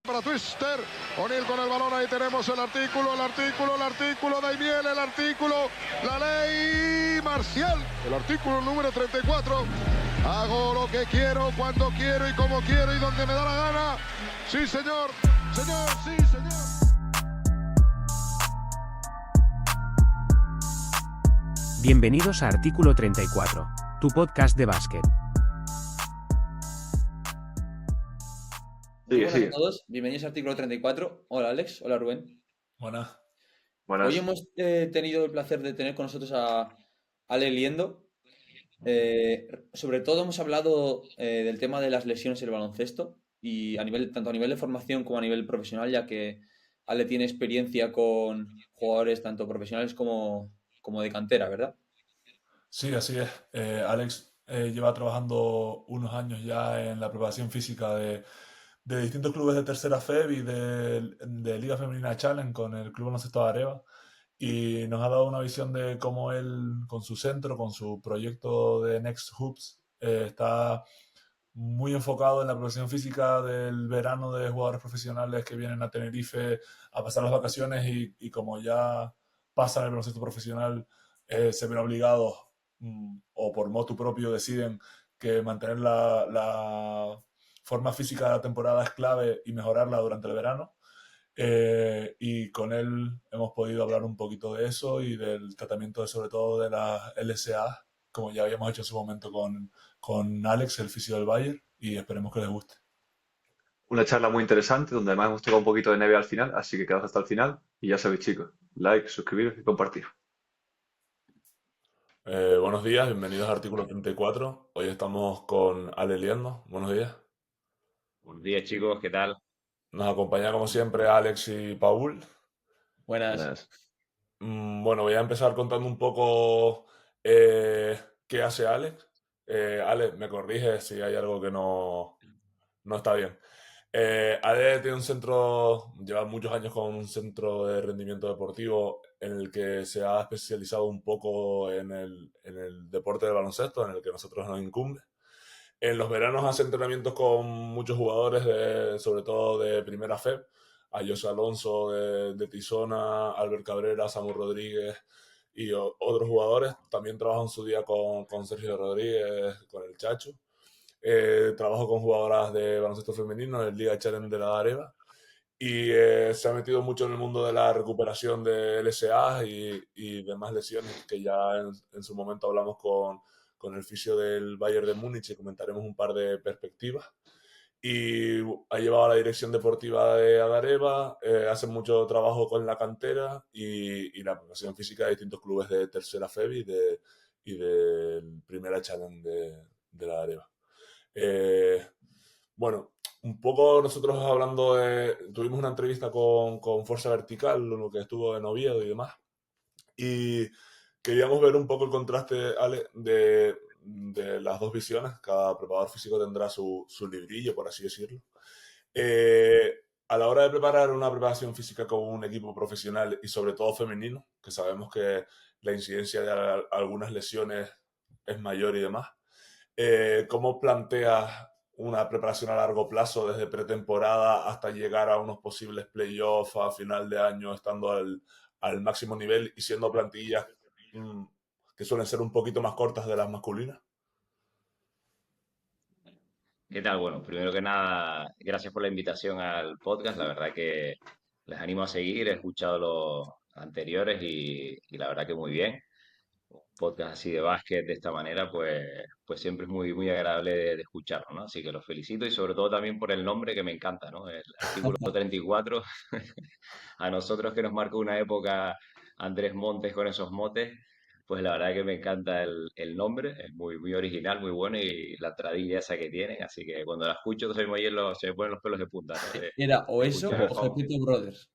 Para Twister, O'Neill con el balón, ahí tenemos el artículo, Daimiel, el artículo, la ley marcial, el artículo número 34. Hago lo que quiero, cuando quiero y como quiero y donde me da la gana. Sí, señor, señor, sí, señor. Bienvenidos a Artículo 34, tu podcast de básquet. Buenas a todos, bienvenidos a Artículo 34. Hola Alex, hola Rubén. Buenas. Hoy hemos tenido el placer de tener con nosotros a Ale Liendo. Sobre todo hemos hablado del tema de las lesiones en el baloncesto y tanto a nivel de formación como a nivel profesional, ya que Ale tiene experiencia con jugadores tanto profesionales como de cantera, ¿verdad? Sí, así es. Alex lleva trabajando unos años ya en la preparación física de distintos clubes de Tercera FEB y de Liga Femenina Challenge con el Club Baloncesto de Areva, y nos ha dado una visión de cómo él, con su centro, con su proyecto de Next Hoops, está muy enfocado en la preparación física del verano de jugadores profesionales que vienen a Tenerife a pasar las vacaciones y como ya pasan el baloncesto profesional, se ven obligados o por motu propio deciden que mantener la forma física de la temporada es clave y mejorarla durante el verano. Y con él hemos podido hablar un poquito de eso y del tratamiento sobre todo de la LSA, como ya habíamos hecho en su momento con Alex, el fisio del Bayern, y esperemos que les guste. Una charla muy interesante donde además hemos tocado un poquito de NBA al final, así que quedaos hasta el final y ya sabéis, chicos, like, suscribiros y compartir. Buenos días, bienvenidos a Artículo 34. Hoy estamos con Ale Liendo. Buenos días. Buenos días, chicos, ¿qué tal? Nos acompaña como siempre Alex y Paul. Buenas. Bueno, voy a empezar contando un poco qué hace Alex. Alex, me corrige si hay algo que no está bien. Ale tiene un centro, lleva muchos años con un centro de rendimiento deportivo en el que se ha especializado un poco en el deporte del baloncesto, en el que nosotros nos incumbe. En los veranos hace entrenamientos con muchos jugadores, sobre todo de primera FEB, a José Alonso de Tizona, Albert Cabrera, Samu Rodríguez y otros jugadores. También trabaja en su día con Sergio Rodríguez, con el Chacho. Trabajo con jugadoras de baloncesto femenino en el Liga Challenge de la Areva, y se ha metido mucho en el mundo de la recuperación de LSA y demás lesiones, que ya en su momento hablamos con el fisio del Bayern de Múnich y comentaremos un par de perspectivas. Y ha llevado a la dirección deportiva de Adareva, hace mucho trabajo con la cantera y la preparación física de distintos clubes de Tercera FEB y del Primera Challenge de la Areva. Bueno, un poco nosotros hablando tuvimos una entrevista con Fuerza Vertical, lo que estuvo en Oviedo y demás, y queríamos ver un poco el contraste, Ale, de las dos visiones. Cada preparador físico tendrá su librillo, por así decirlo. A la hora de preparar una preparación física con un equipo profesional y sobre todo femenino, que sabemos que la incidencia de algunas lesiones es mayor y demás, ¿cómo planteas una preparación a largo plazo desde pretemporada hasta llegar a unos posibles playoffs a final de año, estando al máximo nivel y siendo plantillas que suelen ser un poquito más cortas de las masculinas? ¿Qué tal? Bueno, primero que nada, gracias por la invitación al podcast. La verdad que les animo a seguir. He escuchado los anteriores y la verdad que muy bien. Un podcast así de básquet de esta manera, pues siempre es muy, muy agradable de escucharlo, ¿no? Así que los felicito y sobre todo también por el nombre que me encanta, ¿no? El artículo 34. A nosotros que nos marcó una época Andrés Montes con esos motes, pues la verdad que me encanta el nombre, es muy, muy original, muy bueno y la tradilla esa que tienen, así que cuando la escucho se me ponen los pelos de punta, ¿no? Era o De eso escuchar, o Gepetto Brothers.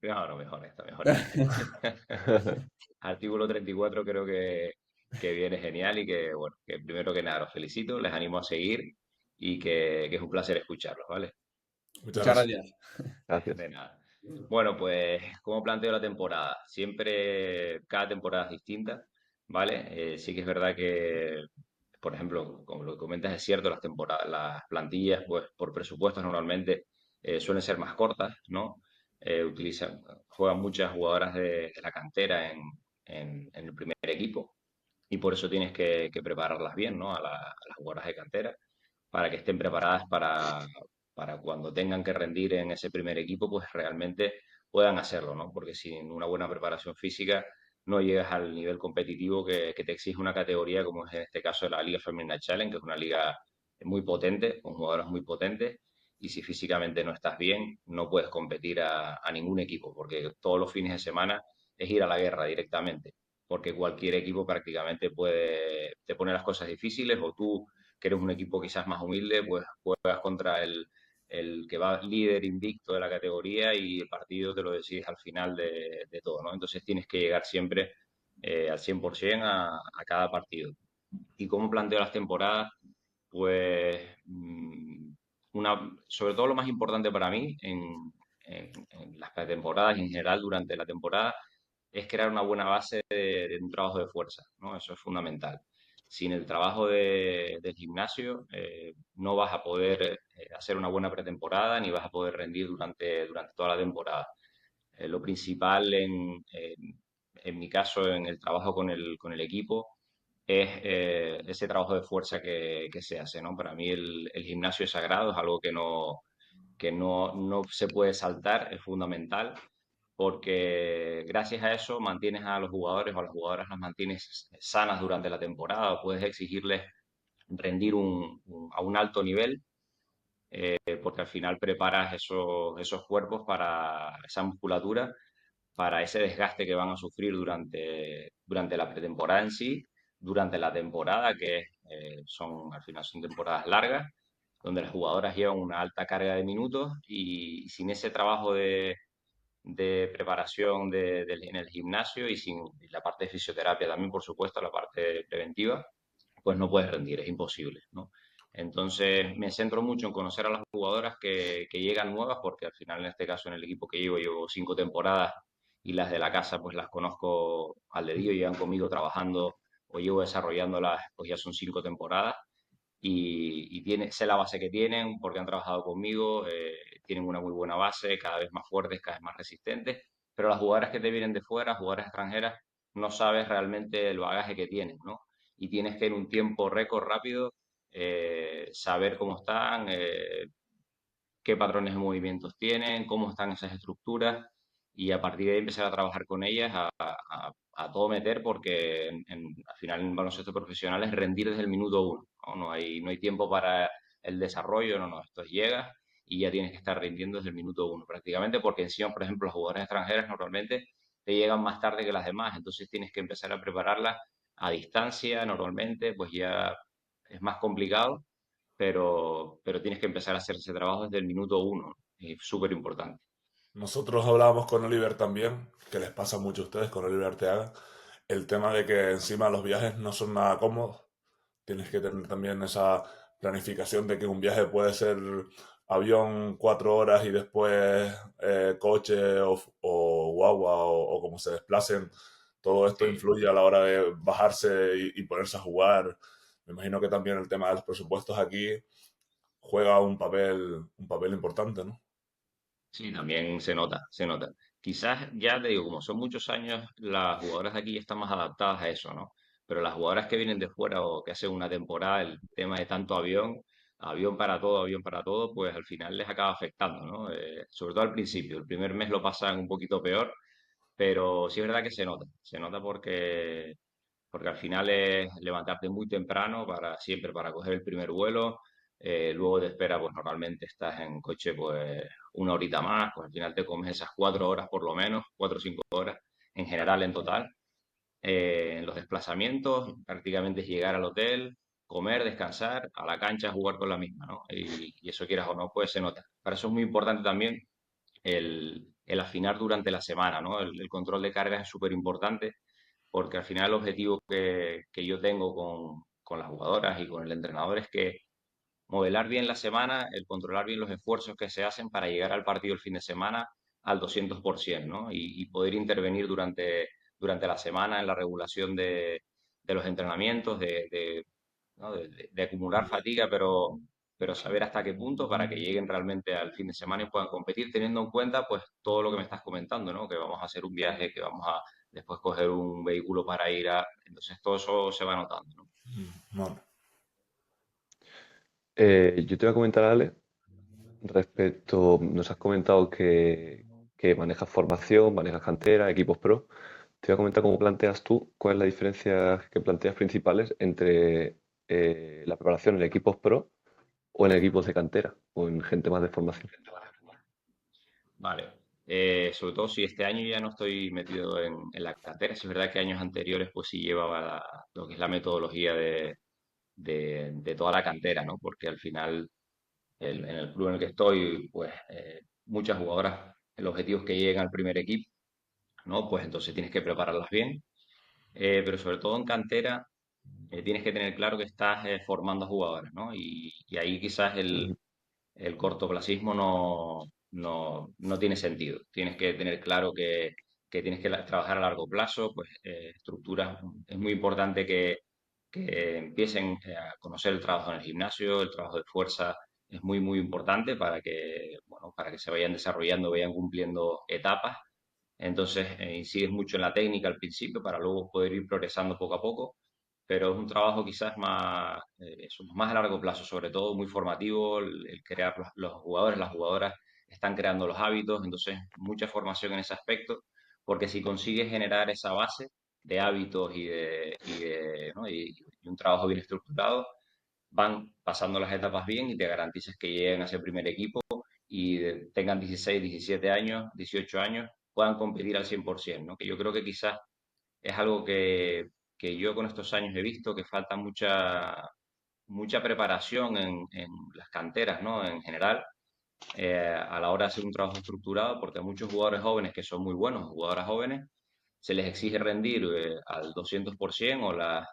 no, no, mejor esta, mejor esta. Artículo 34 creo que viene genial y que, bueno, que primero que nada los felicito, les animo a seguir y que es un placer escucharlos, ¿vale? Muchas Muchas gracias. gracias. Gracias. De nada. Bueno, pues, ¿cómo planteo la temporada? Siempre, cada temporada es distinta, ¿vale? Sí que es verdad que, por ejemplo, como lo que comentas, es cierto, las plantillas, pues, por presupuestos normalmente suelen ser más cortas, ¿no? Juegan muchas jugadoras de la cantera en el primer equipo y por eso tienes que prepararlas bien, ¿no? A las jugadoras de cantera para que estén preparadas para cuando tengan que rendir en ese primer equipo, pues realmente puedan hacerlo, ¿no? Porque sin una buena preparación física no llegas al nivel competitivo que te exige una categoría como es en este caso la Liga Femenina Challenge, que es una liga muy potente, con jugadoras muy potentes, y si físicamente no estás bien, no puedes competir a ningún equipo, porque todos los fines de semana es ir a la guerra directamente, porque cualquier equipo prácticamente te pone las cosas difíciles o tú que eres un equipo quizás más humilde, pues juegas contra el que va líder invicto de la categoría y el partido te lo decides al final de todo, ¿no? Entonces tienes que llegar siempre al 100% a cada partido. ¿Y cómo planteo las temporadas? Pues sobre todo lo más importante para mí en las pretemporadas y en general durante la temporada es crear una buena base de un trabajo de fuerza, ¿no? Eso es fundamental. Sin el trabajo del gimnasio no vas a poder hacer una buena pretemporada ni vas a poder rendir durante toda la temporada. Lo principal en mi caso, en el trabajo con el equipo, es ese trabajo de fuerza que se hace, ¿no? Para mí el gimnasio es sagrado, es algo que no se puede saltar, es fundamental, porque gracias a eso mantienes a los jugadores o a las jugadoras las mantienes sanas durante la temporada, puedes exigirles rendir a un alto nivel, porque al final preparas esos cuerpos para esa musculatura, para ese desgaste que van a sufrir durante la pretemporada en sí, durante la temporada, al final son temporadas largas, donde las jugadoras llevan una alta carga de minutos y sin ese trabajo de preparación en el gimnasio y la parte de fisioterapia también, por supuesto, la parte preventiva, pues no puedes rendir, es imposible, ¿no? Entonces me centro mucho en conocer a las jugadoras que llegan nuevas, porque al final en este caso en el equipo que llevo 5 temporadas y las de la casa pues las conozco al dedillo, llevan conmigo trabajando o llevo desarrollándolas, pues ya son 5 temporadas sé la base que tienen porque han trabajado conmigo, tienen una muy buena base, cada vez más fuertes, cada vez más resistentes, pero las jugadoras que te vienen de fuera, jugadoras extranjeras, no sabes realmente el bagaje que tienen, ¿no? Y tienes que en un tiempo récord rápido saber cómo están, qué patrones de movimientos tienen, cómo están esas estructuras y a partir de ahí empezar a trabajar con ellas a todo meter porque al final en baloncesto profesional es rendir desde el minuto uno, ¿no? No hay tiempo para el desarrollo, no, esto llega y ya tienes que estar rindiendo desde el minuto uno prácticamente porque encima, por ejemplo, las jugadoras extranjeras normalmente te llegan más tarde que las demás, entonces tienes que empezar a prepararlas a distancia normalmente, pues ya es más complicado, pero tienes que empezar a hacer ese trabajo desde el minuto uno, es súper importante. Nosotros hablábamos con Oliver también, que les pasa mucho a ustedes, con Oliver Arteaga, el tema de que encima los viajes no son nada cómodos. Tienes que tener también esa planificación de que un viaje puede ser avión 4 horas y después coche o guagua o como se desplacen. Todo esto Sí. influye a la hora de bajarse y ponerse a jugar. Me imagino que también el tema de los presupuestos aquí juega un papel importante, ¿no? Sí, también se nota, se nota. Quizás, ya te digo, como son muchos años, las jugadoras de aquí ya están más adaptadas a eso, ¿no? Pero las jugadoras que vienen de fuera o que hacen una temporada, el tema de tanto avión para todo, pues al final les acaba afectando, ¿no? Sobre todo al principio. El primer mes lo pasan un poquito peor, pero sí es verdad que se nota porque al final es levantarte muy temprano siempre para coger el primer vuelo, luego de espera, pues normalmente estás en coche pues una horita más, pues al final te comes esas 4 horas por lo menos, 4 o 5 horas en general en total. En los desplazamientos prácticamente es llegar al hotel, comer, descansar, a la cancha, jugar con la misma, ¿no? Y eso quieras o no, pues se nota. Para eso es muy importante también el afinar durante la semana, ¿no? El control de cargas es súper importante porque al final el objetivo que yo tengo con las jugadoras y con el entrenador es que modelar bien la semana, el controlar bien los esfuerzos que se hacen para llegar al partido el fin de semana al 200%, ¿no? Y poder intervenir durante la semana en la regulación de los entrenamientos, ¿no? de acumular fatiga, pero pero saber hasta qué punto para que lleguen realmente al fin de semana y puedan competir, teniendo en cuenta pues todo lo que me estás comentando, ¿no? Que vamos a hacer un viaje, que vamos a después coger un vehículo para ir a... Entonces todo eso se va notando, ¿no? Bueno, Yo te voy a comentar, Ale, respecto, nos has comentado que manejas formación, manejas cantera, equipos pro. Te voy a comentar cómo planteas tú, cuál es la diferencia que planteas principales entre la preparación en equipos pro o en equipos de cantera o en gente más de formación. Vale. Sobre todo si este año ya no estoy metido en la cantera, si es verdad que años anteriores pues sí llevaba lo que es la metodología de toda la cantera, ¿no? Porque al final en el club en el que estoy, pues muchas jugadoras, el objetivo es que lleguen al primer equipo, ¿no? Pues entonces tienes que prepararlas bien, pero sobre todo en cantera tienes que tener claro que estás formando a jugadores, ¿no? Y ahí quizás Ujú, el cortoplacismo no tiene sentido. Tienes que tener claro que tienes que trabajar a largo plazo, pues estructuras. Es muy importante que empiecen a conocer el trabajo en el gimnasio, el trabajo de fuerza es muy, muy importante para que, bueno, para que se vayan desarrollando, vayan cumpliendo etapas. Entonces, incides mucho en la técnica al principio para luego poder ir progresando poco a poco, pero es un trabajo quizás más, más a largo plazo, sobre todo muy formativo, el crear los jugadores, las jugadoras están creando los hábitos, entonces mucha formación en ese aspecto, porque si consigues generar esa base de hábitos ¿no? Y un trabajo bien estructurado, van pasando las etapas bien y te garantizas que lleguen a ese primer equipo y tengan 16, 17 años, 18 años, puedan competir al 100%, ¿no? Que yo creo que quizás es algo que yo con estos años he visto que falta mucha preparación en las canteras, ¿no? En general, a la hora de hacer un trabajo estructurado, porque a muchos jugadores jóvenes que son muy buenos, jugadoras jóvenes, se les exige rendir al 200%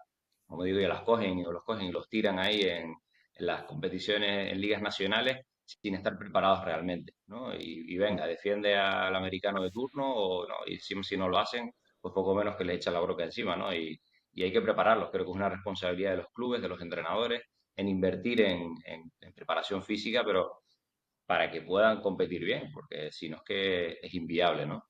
como digo, ya las cogen o los cogen y los tiran ahí en las competiciones, en ligas nacionales, sin estar preparados realmente, ¿no? Y venga, defiende al americano de turno o no, y si no lo hacen, pues poco menos que le echa la broca encima, ¿no? Y hay que prepararlos, creo que es una responsabilidad de los clubes, de los entrenadores, en invertir en preparación física, pero para que puedan competir bien, porque si no es que es inviable, ¿no?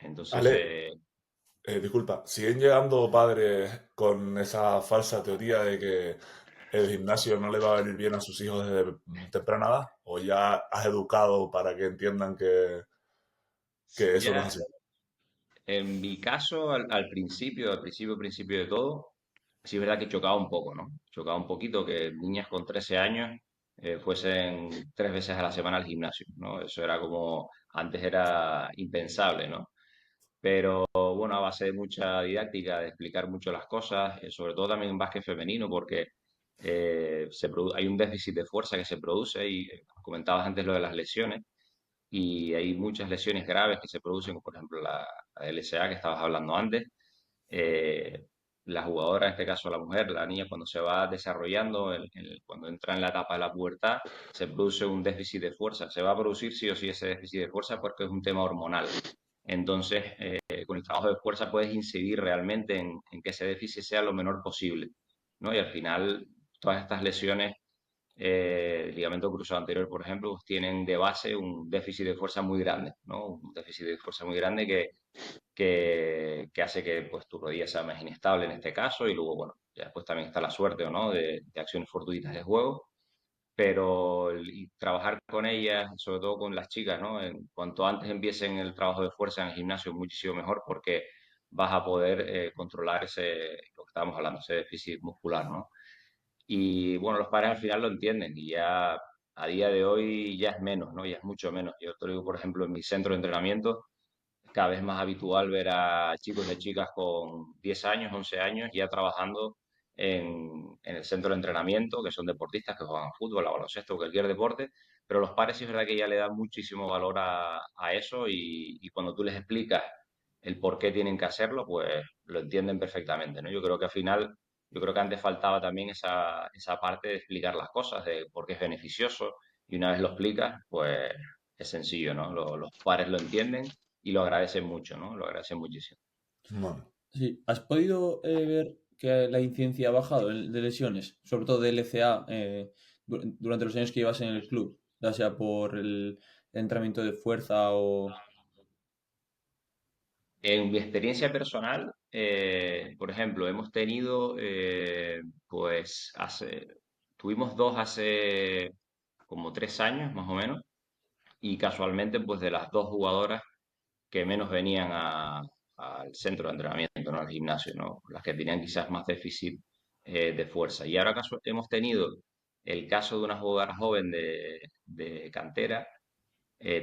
Entonces, Ale, disculpa, ¿siguen llegando padres con esa falsa teoría de que el gimnasio no le va a venir bien a sus hijos desde temprana edad? ¿O ya has educado para que entiendan que eso no es ya así? en mi caso, principio de todo, sí es verdad que chocaba un poco, ¿no? Chocaba un poquito que niñas con 13 años fuesen 3 veces a la semana al gimnasio, ¿no? Eso era como, antes era impensable, ¿no? Pero bueno, a base de mucha didáctica, de explicar mucho las cosas, sobre todo también en básquet femenino, porque hay un déficit de fuerza que se produce y comentabas antes lo de las lesiones y hay muchas lesiones graves que se producen, como por ejemplo la LSA que estabas hablando antes. Eh, la jugadora, en este caso la mujer, la niña, cuando se va desarrollando, cuando entra en la etapa de la pubertad, se produce un déficit de fuerza. Se va a producir sí o sí ese déficit de fuerza porque es un tema hormonal. Entonces, con el trabajo de fuerza puedes incidir realmente en que ese déficit sea lo menor posible, ¿no? Y al final, todas estas lesiones ligamento cruzado anterior, por ejemplo, pues tienen de base un déficit de fuerza muy grande, ¿no? Un déficit de fuerza muy grande que hace que pues, tu rodilla sea más inestable en este caso y luego, bueno, ya después también está la suerte o no de acciones fortuitas de juego, pero y trabajar con ellas, sobre todo con las chicas, ¿no? En cuanto antes empiecen el trabajo de fuerza en el gimnasio, muchísimo mejor porque vas a poder controlar lo que estábamos hablando, ese déficit muscular, ¿no? Y bueno, los padres al final lo entienden y ya a día de hoy ya es menos, ¿no? Ya es mucho menos. Yo te lo digo, por ejemplo, en mi centro de entrenamiento, es cada vez más habitual ver a chicos y chicas con 10 años, 11 años ya trabajando en el centro de entrenamiento, que son deportistas que juegan fútbol, a baloncesto, cualquier deporte, pero los padres sí es verdad que ya le dan muchísimo valor a eso y cuando tú les explicas el por qué tienen que hacerlo, pues lo entienden perfectamente, ¿no? Yo creo que al final yo creo que antes faltaba también esa parte de explicar las cosas, de por qué es beneficioso, y una vez lo explicas, pues es sencillo, ¿no? Los padres lo entienden y lo agradecen mucho, ¿no? Lo agradecen muchísimo. Bueno, Sí, ¿has podido ver que la incidencia ha bajado de lesiones, sobre todo de LCA, durante los años que llevas en el club, ya sea por el entrenamiento de fuerza o... En mi experiencia personal, por ejemplo, hemos tenido, pues, tuvimos dos hace como 3 años más o menos, y casualmente, pues, de las dos jugadoras que menos venían al centro de entrenamiento, ¿no? Al gimnasio, ¿no? Las que tenían quizás más déficit de fuerza. Y ahora hemos tenido el caso de una jugadora joven de cantera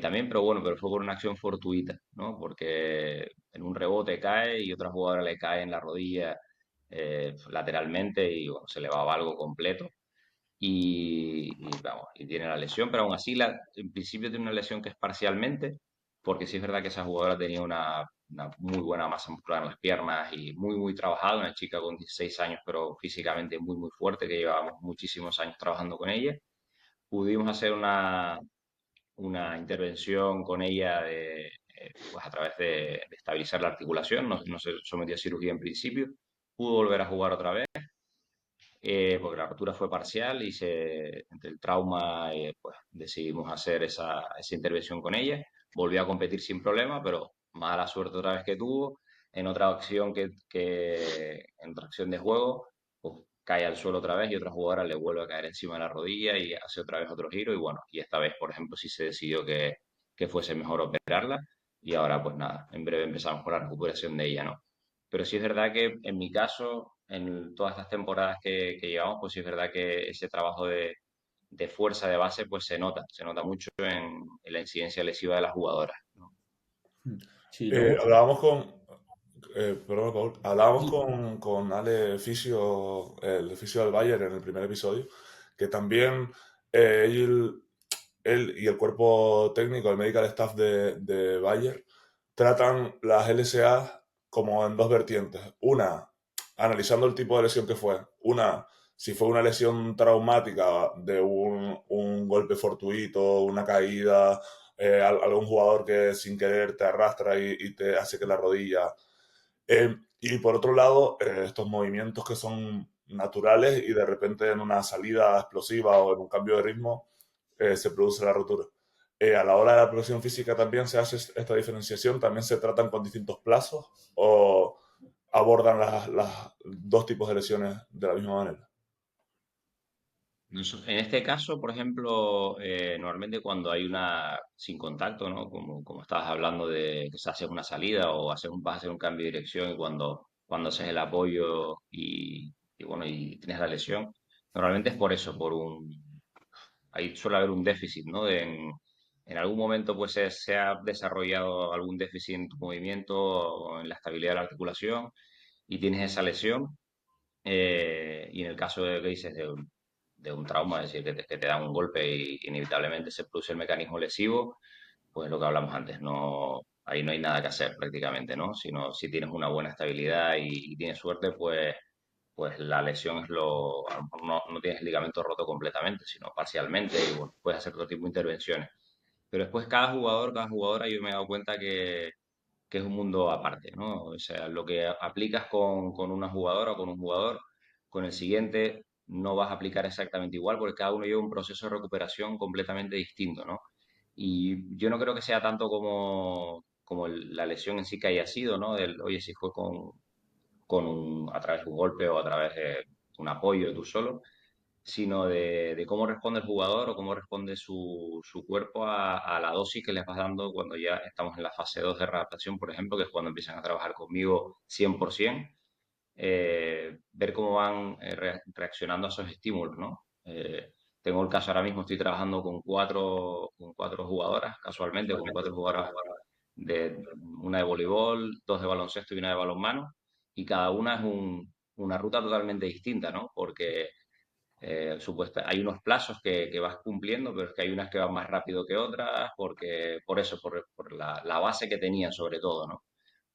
también, pero bueno, pero fue por una acción fortuita, ¿no? Porque en un rebote cae y otra jugadora le cae en la rodilla lateralmente y bueno, se le va algo completo vamos, y tiene la lesión, pero aún así en principio tiene una lesión que es parcialmente, porque sí es verdad que esa jugadora tenía una muy buena masa muscular en las piernas y muy, muy trabajada, una chica con 16 años, pero físicamente muy, muy fuerte, que llevábamos muchísimos años trabajando con ella. Pudimos hacer una intervención con ella pues a través de estabilizar la articulación, no se sometió a cirugía en principio, pudo volver a jugar otra vez, porque la rotura fue parcial y entre el trauma pues decidimos hacer esa intervención con ella, volvió a competir sin problema, pero mala suerte otra vez que tuvo, en otra acción en otra acción de juego, pues cae al suelo otra vez y otra jugadora le vuelve a caer encima de la rodilla y hace otra vez otro giro y bueno, y esta vez, por ejemplo, sí se decidió que fuese mejor operarla y ahora pues nada, en breve empezamos con la recuperación de ella, ¿no? Pero sí es verdad que en mi caso, en todas estas temporadas que llevamos, pues sí es verdad que ese trabajo de fuerza de base, pues se nota mucho en la incidencia lesiva de las jugadoras, ¿no? Sí, luego... Hablábamos perdón, Paul, hablábamos Sí, con Ale Fisio, el fisio del Bayern en el primer episodio, que también él y el cuerpo técnico, el medical staff de Bayern, tratan las LSA como en dos vertientes. Una, analizando el tipo de lesión que fue. Una, si fue una lesión traumática de un golpe fortuito, una caída, algún jugador que sin querer te arrastra y te hace que la rodilla. Y por otro lado, estos movimientos que son naturales y de repente en una salida explosiva o en un cambio de ritmo se produce la rotura. A la hora de la preparación física también se hace esta diferenciación, también se tratan con distintos plazos o abordan las dos tipos de lesiones de la misma manera. En este caso, por ejemplo, normalmente cuando hay una sin contacto, ¿no? Como estabas hablando de que se hace una salida o vas a hacer un cambio de dirección y cuando haces el apoyo y bueno, y tienes la lesión, normalmente es por eso, ahí suele haber un déficit, ¿no? En algún momento pues se ha desarrollado algún déficit en tu movimiento o en la estabilidad de la articulación y tienes esa lesión. Y en el caso de que dices de un trauma, es decir, que te dan un golpe y inevitablemente se produce el mecanismo lesivo, pues lo que hablamos antes, ahí no hay nada que hacer prácticamente, ¿no? Sino si tienes una buena estabilidad y tienes suerte, pues la lesión a lo mejor no tienes el ligamento roto completamente, sino parcialmente y bueno, puedes hacer otro tipo de intervenciones. Pero después cada jugadora, yo me he dado cuenta que es un mundo aparte, ¿no? O sea, lo que aplicas con una jugadora o con un jugador, con el siguiente no vas a aplicar exactamente igual porque cada uno lleva un proceso de recuperación completamente distinto, ¿no? Y yo no creo que sea tanto como la lesión en sí que haya sido, ¿no? Oye, si fue a través de un golpe o a través de un apoyo de tú solo, sino de cómo responde el jugador o cómo responde su cuerpo a la dosis que les vas dando cuando ya estamos en la fase 2 de readaptación, por ejemplo, que es cuando empiezan a trabajar conmigo 100%, ver cómo van reaccionando a esos estímulos, ¿no? Tengo el caso ahora mismo, estoy trabajando con cuatro jugadoras, casualmente, con cuatro jugadoras una de voleibol, dos de baloncesto y una de balonmano, y cada una es una ruta totalmente distinta, ¿no? Porque hay unos plazos que vas cumpliendo, pero es que hay unas que van más rápido que otras, porque por eso, por la base que tenían sobre todo, ¿no?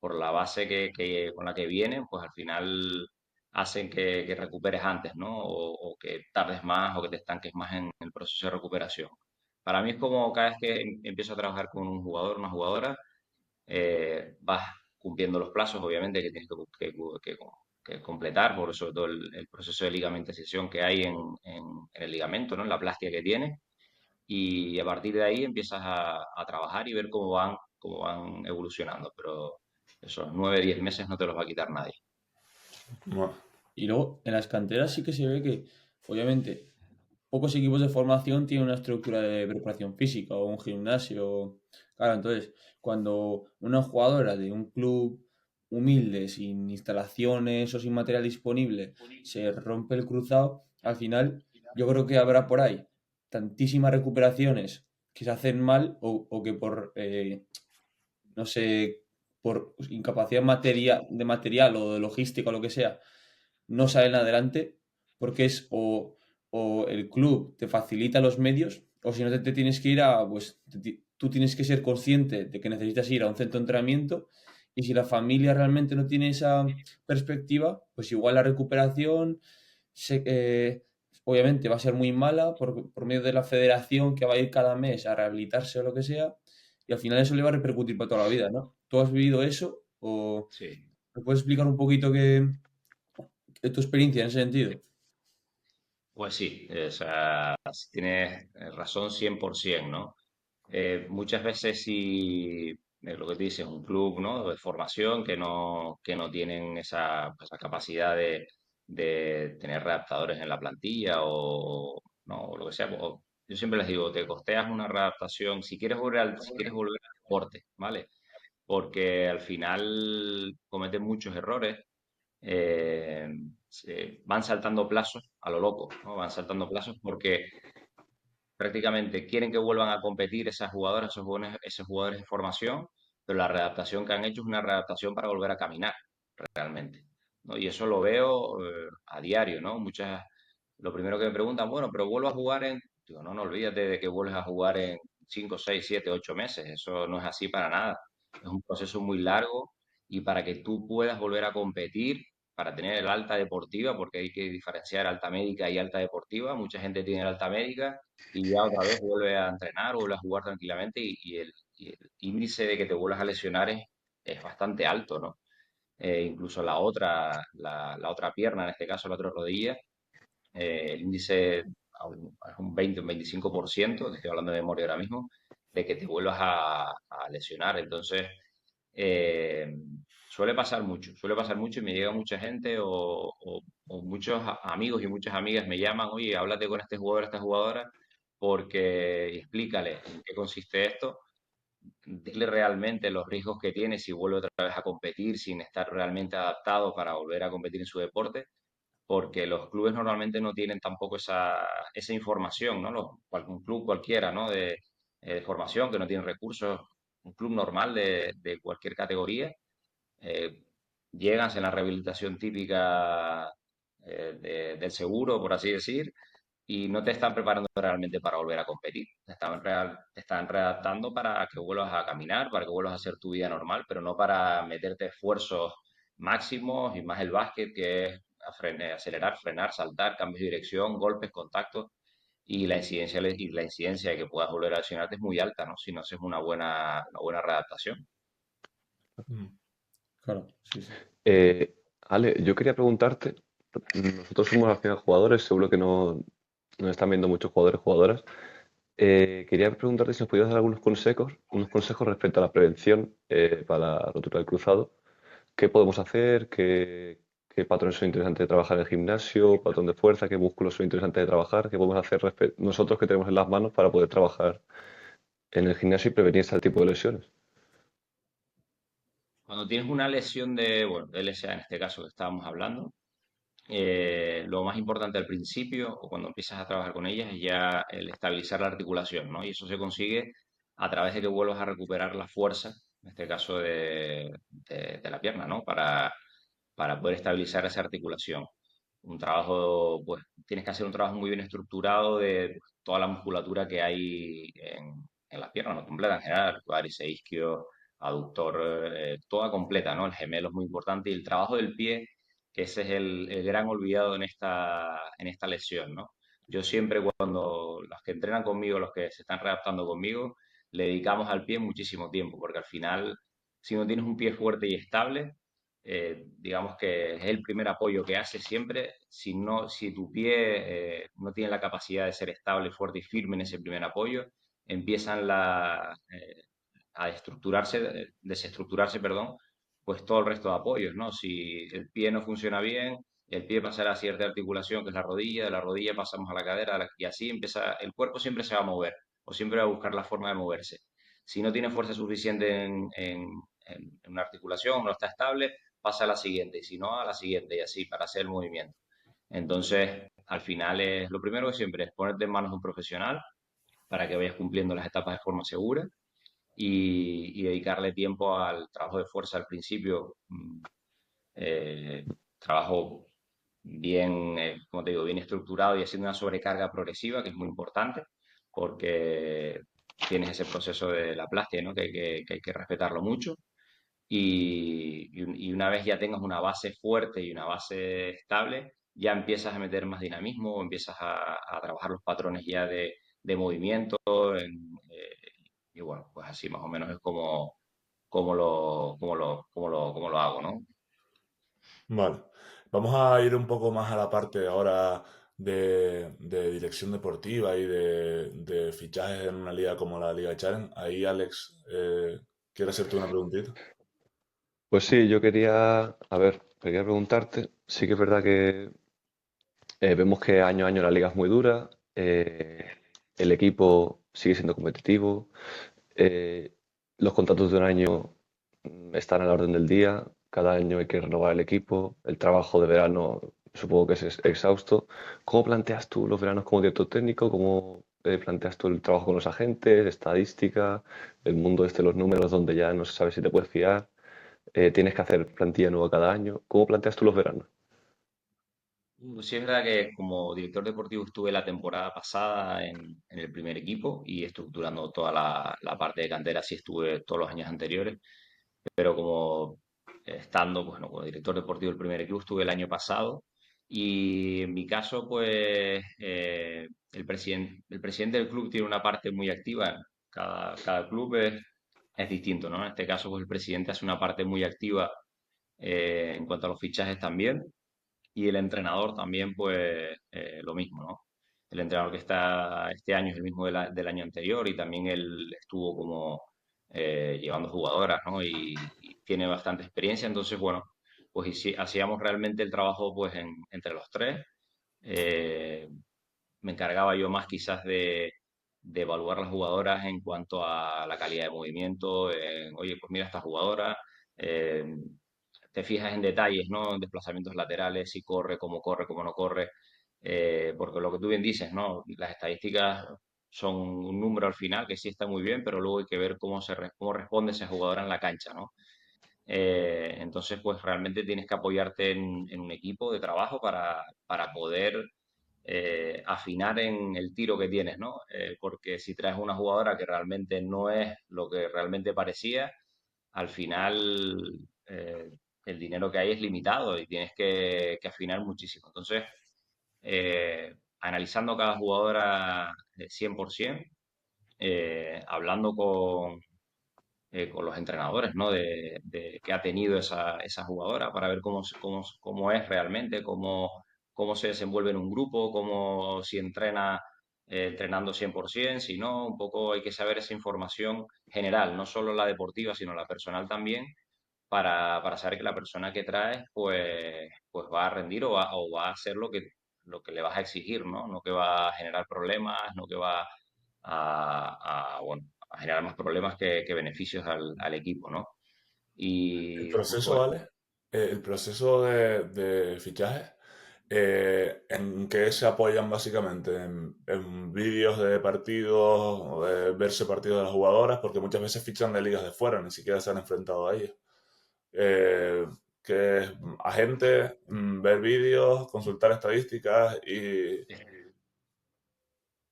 Por la base con la que vienen, pues al final hacen que recuperes antes, ¿no? O que tardes más o que te estanques más en el proceso de recuperación. Para mí es como cada vez que empiezo a trabajar con un jugador, una jugadora, vas cumpliendo los plazos, obviamente, que tienes que que completar, por sobre todo el proceso de ligamentación que hay en el ligamento, ¿no? En la plastia que tiene. Y a partir de ahí empiezas a trabajar y ver cómo van evolucionando. Pero esos 9, 10 meses no te los va a quitar nadie. Bueno, Y luego en las canteras sí que se ve que, obviamente, pocos equipos de formación tienen una estructura de preparación física o un gimnasio. Claro, entonces, cuando una jugadora de un club humilde, sin instalaciones o sin material disponible, se rompe el cruzado, al final yo creo que habrá por ahí tantísimas recuperaciones que se hacen mal o que por, no sé, por incapacidad de material o de logística o lo que sea, no salen adelante porque es o el club te facilita los medios o si no te tienes que ir a, pues tú tienes que ser consciente de que necesitas ir a un centro de entrenamiento y si la familia realmente no tiene esa perspectiva, pues igual la recuperación obviamente va a ser muy mala por medio de la federación que va a ir cada mes a rehabilitarse o lo que sea y al final eso le va a repercutir para toda la vida, ¿no? ¿Tú has vivido eso o Sí. me puedes explicar un poquito tu experiencia en ese sentido? Pues sí, o sea, tienes razón 100%, ¿no? Muchas veces si lo que te dice es un club, ¿no? De formación que no tienen esa capacidad de tener readaptadores en la plantilla o, no, o lo que sea. Yo siempre les digo, te costeas una readaptación si quieres volver al deporte, ¿vale? Porque al final cometen muchos errores, eh, van saltando plazos a lo loco, ¿no? Van saltando plazos porque prácticamente quieren que vuelvan a competir esas jugadoras, esos jugadores de formación, pero la readaptación que han hecho es una readaptación para volver a caminar, realmente, ¿no? Y eso lo veo a diario, ¿no? Lo primero que me preguntan, bueno, pero vuelvo a jugar en... Digo, no, no olvídate de que vuelves a jugar en 5 6 7 8 meses, eso no es así para nada. Es un proceso muy largo y para que tú puedas volver a competir, para tener el alta deportiva, porque hay que diferenciar alta médica y alta deportiva, mucha gente tiene el alta médica y ya otra vez vuelve a entrenar, vuelve a jugar tranquilamente y el índice de que te vuelvas a lesionar es bastante alto, ¿no? La otra pierna, en este caso la otra rodilla, el índice es un 20, un 25%, te estoy hablando de memoria ahora mismo, de que te vuelvas a lesionar. Entonces, eh, suele pasar mucho y me llega mucha gente o muchos amigos y muchas amigas me llaman, oye, háblate con este jugador, esta jugadora, porque y explícale en qué consiste esto, dile realmente los riesgos que tiene si vuelve otra vez a competir sin estar realmente adaptado para volver a competir en su deporte, porque los clubes normalmente no tienen tampoco esa información, ¿no? Un club cualquiera, ¿no? De formación que no tiene recursos, un club normal de cualquier categoría, eh, llegan, hacen la rehabilitación típica del seguro, por así decir, y no te están preparando realmente para volver a competir. Te están redactando para que vuelvas a caminar, para que vuelvas a hacer tu vida normal, pero no para meterte esfuerzos máximos y más el básquet, que es acelerar, frenar, saltar, cambios de dirección, golpes, contactos. Y la incidencia de que puedas volver a lesionarte es muy alta, ¿no? Si no haces una buena readaptación. mm, Claro, sí, sí. Eh, Ale, yo quería preguntarte, nosotros somos al final jugadores, seguro que no nos están viendo muchos jugadores, jugadoras. Quería preguntarte si nos podías dar algunos unos consejos respecto a la prevención para la rotura del cruzado. ¿Qué podemos hacer? ¿Qué patrones son interesantes de trabajar en el gimnasio? ¿Patrón de fuerza? ¿Qué músculos son interesantes de trabajar? ¿Qué podemos hacer nosotros que tenemos en las manos para poder trabajar en el gimnasio y prevenir este tipo de lesiones? Cuando tienes una lesión de LSA en este caso que estábamos hablando, lo más importante al principio o cuando empiezas a trabajar con ellas es ya el estabilizar la articulación, ¿no? Y eso se consigue a través de que vuelvas a recuperar la fuerza, en este caso de la pierna, ¿no? Para poder estabilizar esa articulación. Un trabajo, pues tienes que hacer un trabajo muy bien estructurado de toda la musculatura que hay en la pierna, no completa en general, cuádriceps, isquio, aductor, toda completa, ¿no? El gemelo es muy importante y el trabajo del pie, que ese es el gran olvidado en esta lesión, ¿no? Yo siempre cuando los que entrenan conmigo, los que se están readaptando conmigo, le dedicamos al pie muchísimo tiempo, porque al final, si no tienes un pie fuerte y estable, digamos que es el primer apoyo que haces siempre. Si tu pie no tiene la capacidad de ser estable, fuerte y firme en ese primer apoyo, empiezan a desestructurarse, perdón, pues todo el resto de apoyos, ¿no? Si el pie no funciona bien, el pie pasará a cierta articulación, que es la rodilla, de la rodilla pasamos a la cadera, y así empieza, el cuerpo siempre se va a mover, o siempre va a buscar la forma de moverse. Si no tiene fuerza suficiente en una articulación, no está estable, pasa a la siguiente, y si no, a la siguiente, y así, para hacer el movimiento. Entonces, al final, es lo primero que siempre es ponerte en manos de un profesional para que vayas cumpliendo las etapas de forma segura y dedicarle tiempo al trabajo de fuerza al principio. Trabajo bien, como te digo, bien estructurado y haciendo una sobrecarga progresiva, que es muy importante, porque tienes ese proceso de la plastia, ¿no? Que hay que respetarlo mucho. Y una vez ya tengas una base fuerte y una base estable, ya empiezas a meter más dinamismo, empiezas a trabajar los patrones ya de movimiento. Y bueno, pues así más o menos es como lo hago, ¿no? Vale. Vamos a ir un poco más a la parte ahora de dirección deportiva y de fichajes en una liga como la Liga Challenge. Ahí, Alex, quiero hacerte una preguntita. Pues sí, yo quería preguntarte, sí que es verdad que vemos que año a año la liga es muy dura, el equipo sigue siendo competitivo, eh, los contratos de un año están a la orden del día, cada año hay que renovar el equipo, el trabajo de verano supongo que es exhausto. ¿Cómo planteas tú los veranos como director técnico? ¿Cómo planteas tú el trabajo con los agentes, estadística, el mundo este de los números donde ya no se sabe si te puedes fiar? ¿Tienes que hacer plantilla nueva cada año? ¿Cómo planteas tú los veranos? Sí, es verdad que como director deportivo estuve la temporada pasada en el primer equipo y estructurando toda la parte de cantera, sí estuve todos los años anteriores, pero como estando, pues, no, como director deportivo del primer equipo estuve el año pasado y en mi caso, pues el presidente del club tiene una parte muy activa. Cada club es distinto, ¿no? En este caso, pues el presidente hace una parte muy activa en cuanto a los fichajes también y el entrenador también, pues lo mismo, ¿no? El entrenador que está este año es el mismo del año anterior y también él estuvo como llevando jugadoras, ¿no? Y tiene bastante experiencia, entonces, bueno, pues hacíamos realmente el trabajo pues entre los tres. Eh, Me encargaba yo más quizás de evaluar las jugadoras en cuanto a la calidad de movimiento, oye, pues mira esta jugadora, eh, te fijas en detalles, ¿no? En desplazamientos laterales, si corre, cómo no corre, porque lo que tú bien dices, ¿no? Las estadísticas son un número al final que sí está muy bien, pero luego hay que ver cómo responde esa jugadora en la cancha, ¿no? Entonces, pues realmente tienes que apoyarte en un equipo de trabajo para poder afinar en el tiro que tienes, ¿no? Porque si traes una jugadora que realmente no es lo que realmente parecía, al final eh, el dinero que hay es limitado y tienes que afinar muchísimo. Entonces, analizando cada jugadora 100%, hablando con los entrenadores, ¿no? De que ha tenido esa jugadora para ver cómo es realmente, cómo se desenvuelve en un grupo, cómo si entrena entrenando 100%, si no, un poco hay que saber esa información general, no solo la deportiva, sino la personal también, para saber que la persona que traes, pues va a rendir o va a hacer lo que le vas a exigir, ¿no? No que va a generar problemas, no que va bueno, a generar más problemas que beneficios al equipo, ¿no? El Y pues proceso, bueno, ¿vale? El proceso de fichaje, ¿en qué se apoyan básicamente? ¿En vídeos de partidos, o de verse partidos de las jugadoras? Porque muchas veces fichan de ligas de fuera, ni siquiera se han enfrentado a ellas. Eh, que es agente, ver vídeos, consultar estadísticas y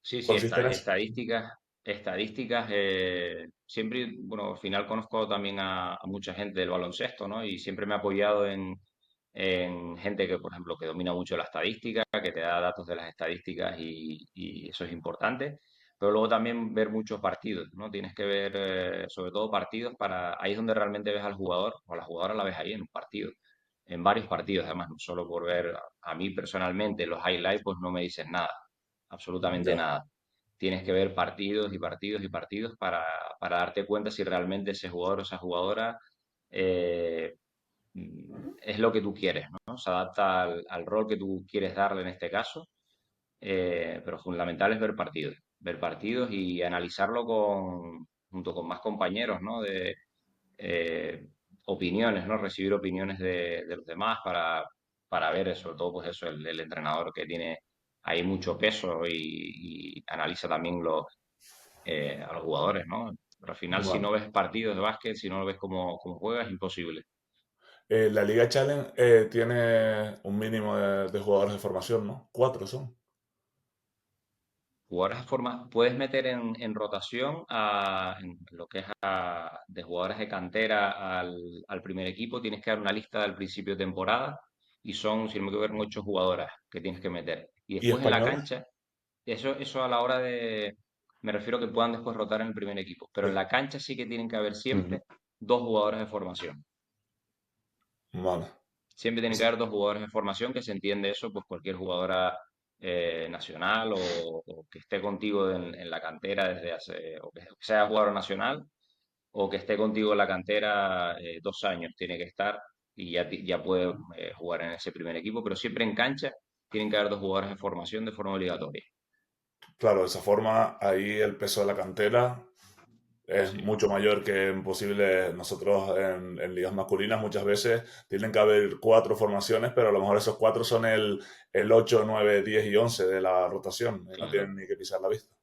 sí, sí, consiste en eso. estadísticas, siempre, bueno, al final conozco también a mucha gente del baloncesto, ¿no? Y siempre me he apoyado en gente que, por ejemplo, que domina mucho la estadística, que te da datos de las estadísticas y eso es importante. pero luego también ver muchos partidos, ¿no? Tienes que ver, sobre todo partidos ahí es donde realmente ves al jugador o a la jugadora la ves ahí en un partido, en varios partidos además, no solo por ver a mí personalmente los highlights, pues no me dicen nada, absolutamente Ya. nada. Tienes que ver partidos y partidos y partidos para darte cuenta si realmente ese jugador o esa jugadora eh, es lo que tú quieres, ¿no? Se adapta al rol que tú quieres darle en este caso, pero fundamental es ver partidos y analizarlo junto con más compañeros, ¿no? De eh, opiniones, ¿no? Recibir opiniones de los demás para ver, sobre todo, pues eso, el entrenador que tiene ahí mucho peso y analiza también a los jugadores, ¿no? Pero al final, si Vale. no ves partidos de básquet, si no lo ves cómo juega, es imposible. La Liga Challenge tiene un mínimo de jugadores de formación, ¿no? 4 son. Jugadores puedes meter en rotación en lo que es de jugadores de cantera al primer equipo, tienes que dar una lista al principio de temporada y son, si no me equivoco, 8 jugadoras que tienes que meter. Y ¿Y después en la españoles? cancha, eso a la hora me refiero a que puedan después rotar en el primer equipo, pero en Sí. la cancha sí que tienen que haber Ujú. siempre 2 jugadores de formación. Vale. Siempre tiene que Es- haber 2 jugadores de formación, que se entiende eso, pues cualquier jugadora nacional o que esté contigo en la cantera desde hace, o que sea jugador nacional, o que esté contigo en la cantera 2 años, tiene que estar y ya puede jugar en ese primer equipo, pero siempre en cancha tienen que haber 2 jugadores de formación de forma obligatoria. Claro, de esa forma, ahí el peso de la cantera es Sí, mucho mayor que en posibles. Nosotros en ligas masculinas muchas veces tienen que haber 4 formaciones, pero a lo mejor esos 4 son el 8, 9, 10 y 11 de la rotación y no claro. tienen ni que pisar la pista.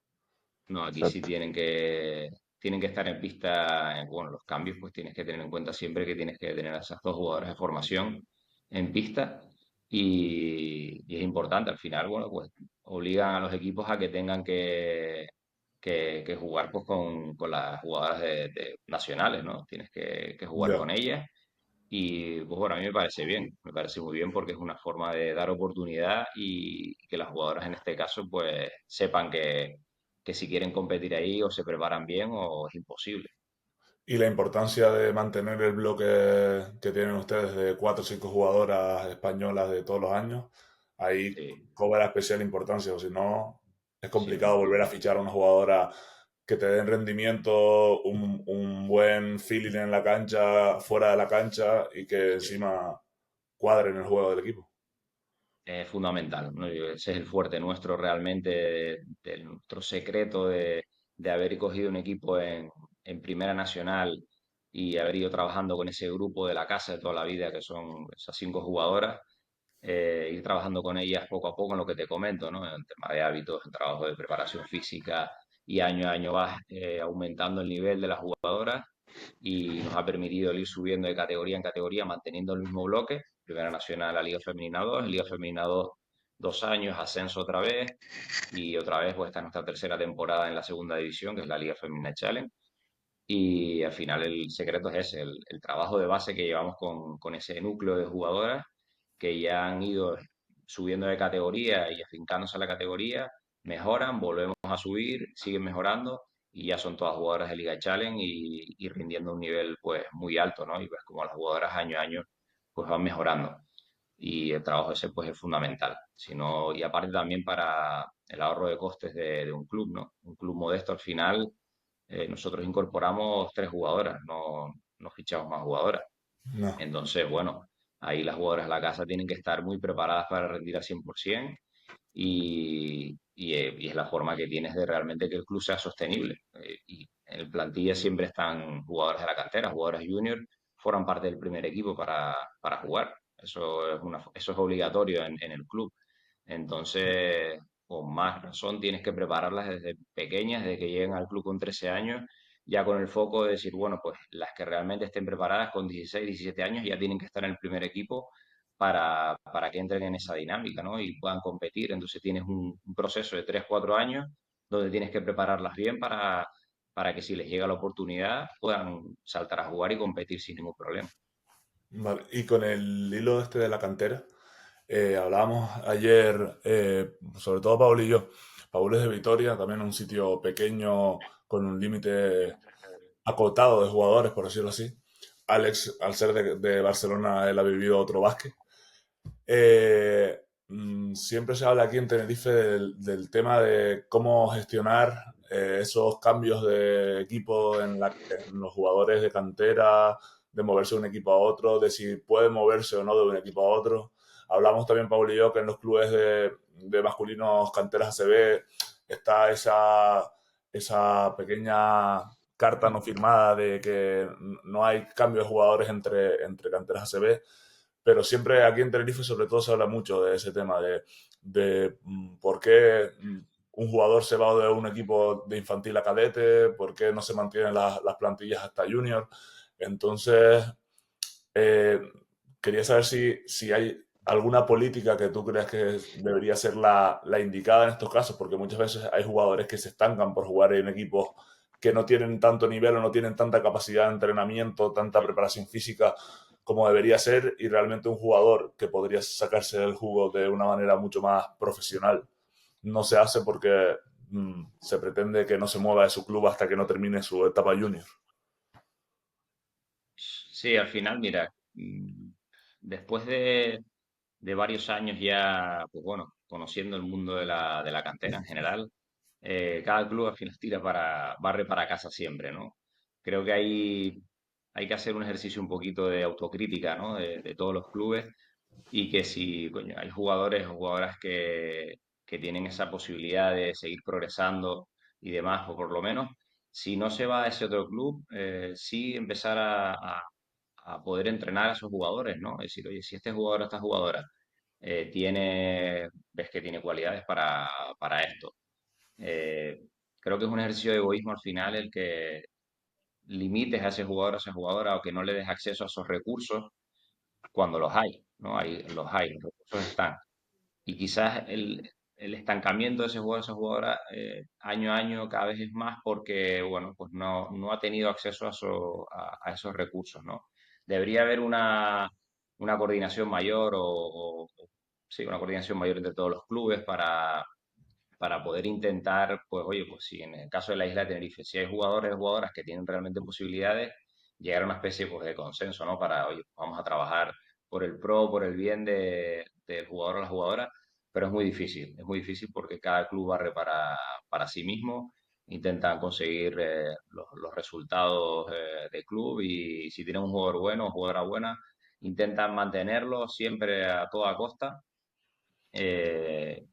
No, aquí sí Exacto. tienen que estar en pista, bueno, los cambios, pues tienes que tener en cuenta siempre que tienes que tener a esas 2 jugadoras de formación en pista y es importante, al final, bueno, pues obligan a los equipos a que tengan que jugar pues con las jugadoras nacionales, ¿no? Tienes que jugar Ya. con ellas y pues bueno, a mí me parece bien, me parece muy bien porque es una forma de dar oportunidad y que las jugadoras en este caso pues sepan que si quieren competir ahí o se preparan bien o es imposible. Y la importancia de mantener el bloque que tienen ustedes de 4 o 5 jugadoras españolas de todos los años, ahí Sí, cobra especial importancia, o si no, es sí. complicado volver a fichar a una jugadora que te den rendimiento, un buen feeling en la cancha, fuera de la cancha y que Sí. encima cuadre en el juego del equipo. Es fundamental, ¿no? Ese es el fuerte nuestro realmente, de nuestro secreto de haber cogido un equipo en Primera Nacional y haber ido trabajando con ese grupo de la casa de toda la vida, que son esas 5 jugadoras, ir trabajando con ellas poco a poco en lo que te comento, ¿no? En tema de hábitos, en trabajo de preparación física y año a año vas aumentando el nivel de las jugadoras y nos ha permitido ir subiendo de categoría en categoría, manteniendo el mismo bloque. Primera Nacional a Liga Femenina 2, Liga Femenina 2 2 años, ascenso otra vez pues esta es nuestra tercera temporada en la segunda división, que es la Liga Femenina Challenge. Y al final el secreto es ese, el trabajo de base que llevamos con ese núcleo de jugadoras que ya han ido subiendo de categoría y afincándose a la categoría, mejoran, volvemos a subir, siguen mejorando y ya son todas jugadoras de Liga Challenge y rindiendo a un nivel pues muy alto, ¿no? Y ves como las jugadoras año a año pues van mejorando y el trabajo ese pues es fundamental. Sino, y aparte también para el ahorro de costes de un club, ¿no? Un club modesto al final, nosotros incorporamos 3 jugadoras, no fichamos más jugadoras. No. Entonces, bueno, ahí las jugadoras de la casa tienen que estar muy preparadas para rendir al 100% y es la forma que tienes de realmente que el club sea sostenible. Y en el plantilla siempre están jugadoras de la cantera, jugadoras junior, forman parte del primer equipo para jugar. Eso es obligatorio en el club. Entonces, con más razón tienes que prepararlas desde pequeñas, desde que lleguen al club con 13 años, ya con el foco de decir, bueno, pues las que realmente estén preparadas con 16, 17 años ya tienen que estar en el primer equipo para que entren en esa dinámica, ¿no? Y puedan competir. Entonces tienes un proceso de 3 4 años donde tienes que prepararlas bien para que si les llega la oportunidad puedan saltar a jugar y competir sin ningún problema. Vale. Y con el hilo de la cantera, hablábamos ayer, sobre todo Pablo y yo, Paul es de Vitoria, también un sitio pequeño con un límite acotado de jugadores, por decirlo así. Alex, al ser de Barcelona, él ha vivido otro básquet. Siempre se habla aquí en Tenerife del tema de cómo gestionar esos cambios de equipo en los jugadores de cantera, de moverse de un equipo a otro, de si puede moverse o no de un equipo a otro. Hablamos también, Paul y yo, que en los clubes de masculinos canteras ACB está esa pequeña carta no firmada de que no hay cambio de jugadores entre canteras ACB, pero siempre aquí en Tenerife sobre todo se habla mucho de ese tema, de por qué un jugador se va de un equipo de infantil a cadete, por qué no se mantienen las plantillas hasta junior. Entonces, eh, quería saber si hay alguna política que tú creas que debería ser la indicada en estos casos, porque muchas veces hay jugadores que se estancan por jugar en equipos que no tienen tanto nivel o no tienen tanta capacidad de entrenamiento, tanta preparación física como debería ser, y realmente un jugador que podría sacarse del jugo de una manera mucho más profesional no se hace porque se pretende que no se mueva de su club hasta que no termine su etapa junior. Sí, al final, mira, después de varios años ya, pues bueno, conociendo el mundo de la cantera en general, cada club al final barre para casa siempre, ¿no? Creo que hay que hacer un ejercicio un poquito de autocrítica, ¿no? De todos los clubes y que si, coño, hay jugadores o jugadoras que tienen esa posibilidad de seguir progresando y demás, o por lo menos, si no se va a ese otro club, sí empezar a poder entrenar a esos jugadores, ¿no? Es decir, oye, si este jugador o esta jugadora ves que tiene cualidades para esto. Eh, Creo que es un ejercicio de egoísmo al final el que limites a ese jugador o a esa jugadora o que no le des acceso a esos recursos cuando los hay, ¿no? Los recursos están. Y quizás el estancamiento de ese jugador, esa jugadora, año a año cada vez es más porque, bueno, pues no ha tenido acceso a esos recursos, ¿no? Debería haber una coordinación mayor sí, una coordinación mayor entre todos los clubes para poder intentar, pues oye, pues si en el caso de la isla de Tenerife, si hay jugadores o jugadoras que tienen realmente posibilidades, llegar a una especie pues, de consenso, ¿no? Para, oye, vamos a trabajar por el pro, por el bien del jugador o la jugadora, pero es muy difícil porque cada club barre para sí mismo, intentan conseguir los resultados del club y si tienen un jugador bueno o jugadora buena, intentan mantenerlo siempre a toda costa. eh,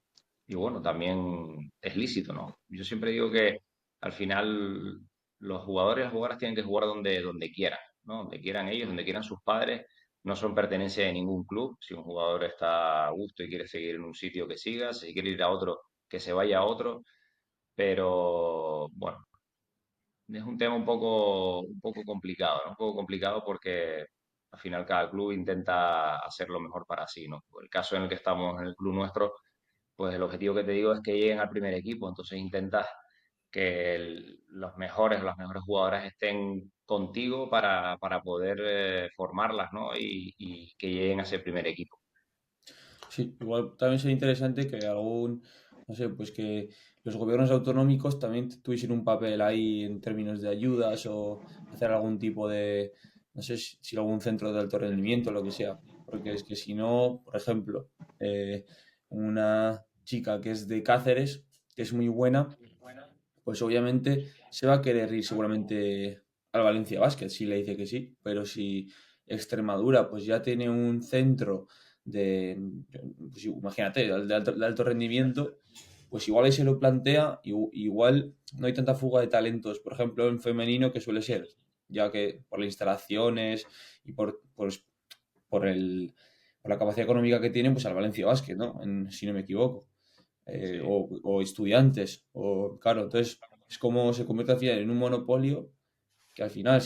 y bueno, también es lícito, ¿no? Yo siempre digo que al final los jugadores y las jugadoras tienen que jugar donde quieran, ¿no? Donde quieran ellos, donde quieran sus padres. No son pertenencia de ningún club. Si un jugador está a gusto y quiere seguir en un sitio, que siga. Si quiere ir a otro, que se vaya a otro. Pero bueno, es un tema un poco complicado, ¿no? Un poco complicado porque al final cada club intenta hacer lo mejor para sí, ¿no? El caso en el que estamos en el club nuestro, pues el objetivo que te digo es que lleguen al primer equipo, entonces intentas que las mejores jugadoras estén contigo para poder formarlas, ¿no? Y que lleguen a ese primer equipo. Sí, igual también sería interesante que no sé, pues que los gobiernos autonómicos también tuviesen un papel ahí en términos de ayudas o hacer algún tipo de, no sé si algún centro de alto rendimiento o lo que sea. Porque es que si no, por ejemplo, una chica que es de Cáceres, que es muy buena, pues obviamente se va a querer ir seguramente al Valencia Basket si le dice que sí, pero si Extremadura pues ya tiene un centro de, pues imagínate, de alto rendimiento, pues igual ahí se lo plantea, igual no hay tanta fuga de talentos, por ejemplo, en femenino que suele ser, ya que por las instalaciones y por el, por la capacidad económica que tienen, pues al Valencia Basket, ¿no? Si no me equivoco Sí. o estudiantes, o claro, entonces es como se convierte al final en un monopolio que al final,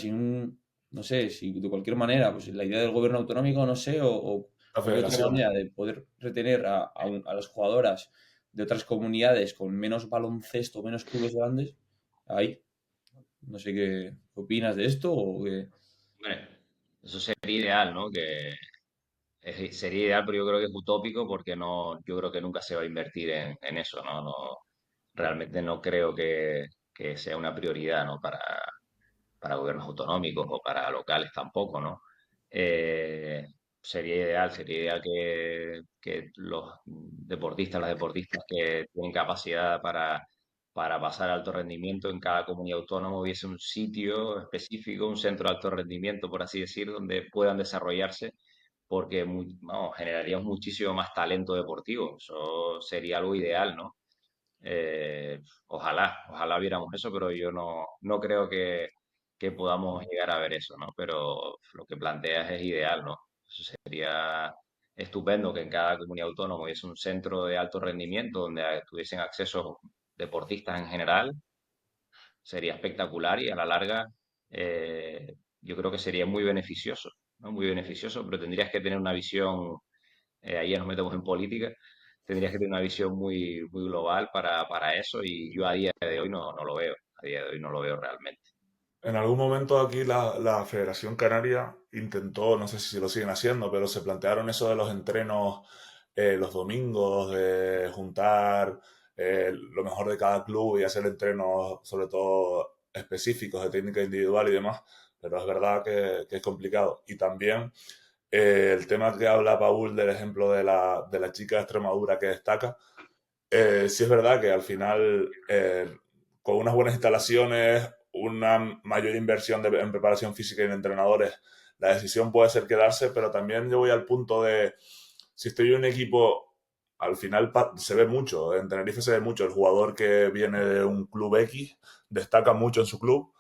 no sé, si de cualquier manera, pues la idea del gobierno autonómico, no sé, o La cualquier otra federación. manera de poder retener a las jugadoras de otras comunidades con menos baloncesto, menos clubes grandes, ahí, no sé qué opinas de esto o qué. Hombre, eso sería ideal, ¿no? Sería ideal, pero yo creo que es utópico porque no, yo creo que nunca se va a invertir en eso, ¿no? No, realmente no creo que sea una prioridad, ¿no? Para gobiernos autonómicos o para locales tampoco, ¿no? Eh, sería ideal que los deportistas, las deportistas que tienen capacidad para pasar a alto rendimiento en cada comunidad autónoma hubiese un sitio específico, un centro de alto rendimiento, por así decir, donde puedan desarrollarse, porque vamos, generaríamos muchísimo más talento deportivo. Eso sería algo ideal, ¿no? Ojalá viéramos eso, pero yo no creo que podamos llegar a ver eso, ¿no? Pero lo que planteas es ideal, ¿no? Eso sería estupendo que en cada comunidad autónoma hubiese un centro de alto rendimiento donde tuviesen acceso deportistas en general. Sería espectacular y a la larga yo creo que sería muy beneficioso, ¿no? Muy beneficioso, pero tendrías que tener una visión, ahí ya nos metemos en política, tendrías que tener una visión muy global para eso y yo a día de hoy no lo veo, a día de hoy no lo veo realmente. En algún momento aquí la Federación Canaria intentó, no sé si lo siguen haciendo, pero se plantearon eso de los entrenos los domingos, de juntar lo mejor de cada club y hacer entrenos sobre todo específicos de técnica individual y demás, pero es verdad que es complicado. Y también el tema que habla Paul del ejemplo de la chica de Extremadura que destaca, sí es verdad que al final, con unas buenas instalaciones, una mayor inversión en preparación física y en entrenadores, la decisión puede ser quedarse, pero también yo voy al punto de, si estoy en un equipo, al final se ve mucho, en Tenerife se ve mucho, el jugador que viene de un club X destaca mucho en su club,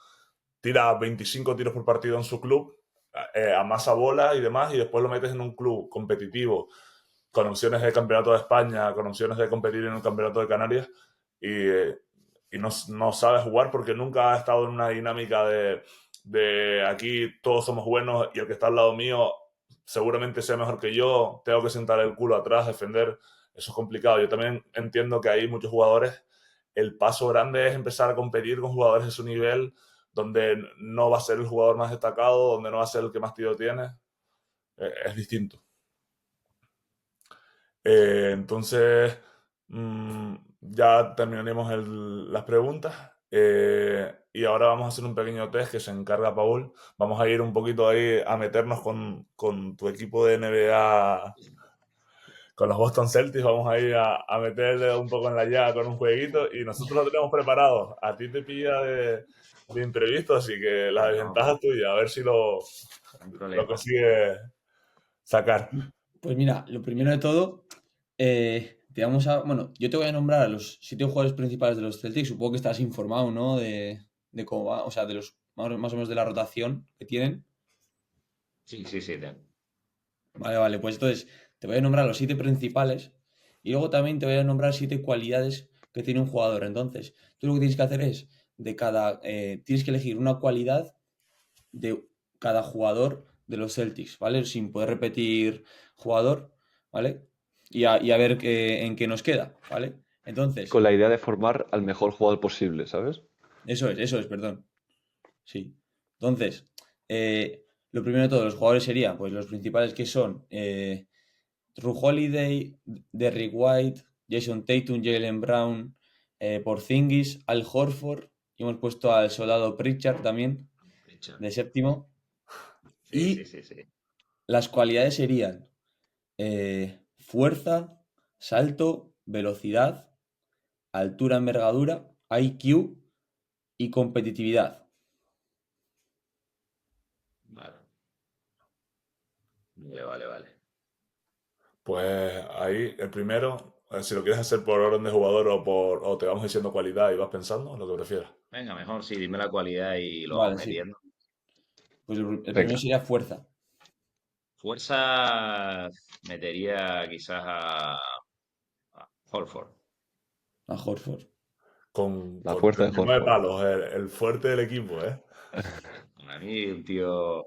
tira 25 tiros por partido en su club, amasa bola y demás, y después lo metes en un club competitivo con opciones de campeonato de España, con opciones de competir en un campeonato de Canarias y no sabe jugar porque nunca ha estado en una dinámica de aquí todos somos buenos y el que está al lado mío seguramente sea mejor que yo, tengo que sentar el culo atrás, defender, eso es complicado. Yo también entiendo que hay muchos jugadores, el paso grande es empezar a competir con jugadores de su nivel, donde no va a ser el jugador más destacado, donde no va a ser el que más tiro tiene, es distinto. Entonces, ya terminaremos las preguntas y ahora vamos a hacer un pequeño test que se encarga Paul. Vamos a ir un poquito ahí a meternos con tu equipo de NBA, con los Boston Celtics. Vamos a ir a meterle un poco en la llaga con un jueguito y nosotros lo tenemos preparado. A ti te pilla de imprevisto, así que la No, desventaja es tuya. A ver si lo no hay lo problema. consigues sacar. Pues mira, lo primero de todo, bueno, yo te voy a nombrar a los 7 jugadores principales de los Celtics. Supongo que estás informado, ¿no? De cómo va, o sea, de los más o menos de la rotación que tienen. Sí. Vale, pues entonces te voy a nombrar los 7 principales y luego también te voy a nombrar 7 cualidades que tiene un jugador. Entonces, tú lo que tienes que hacer es, tienes que elegir una cualidad de cada jugador de los Celtics, ¿vale? Sin poder repetir jugador, ¿vale? Y a ver en qué nos queda, ¿vale? Entonces, Con la idea de formar al mejor jugador posible, ¿sabes? eso es, perdón. Sí. Entonces, lo primero de todo, los jugadores serían, pues los principales que son Drew Holiday, Derrick White, Jason Tatum, Jalen Brown, Porzingis, Al Horford, y hemos puesto al soldado Pritchard también, Richard. de séptimo. Y Sí. las cualidades serían fuerza, salto, velocidad, altura, envergadura, IQ y competitividad. Vale. Vale. Pues ahí, el primero, si lo quieres hacer por orden de jugador o te vamos diciendo cualidad y vas pensando, lo que prefieras. Venga, mejor sí, dime la cualidad y lo vamos Vale, sí. metiendo. Pues el primero Venga. sería fuerza, Fuerza metería quizás a Horford. a Horford. La Con fuerza de 39 Horford. palos, el fuerte del equipo, ¿eh? A mí, un tío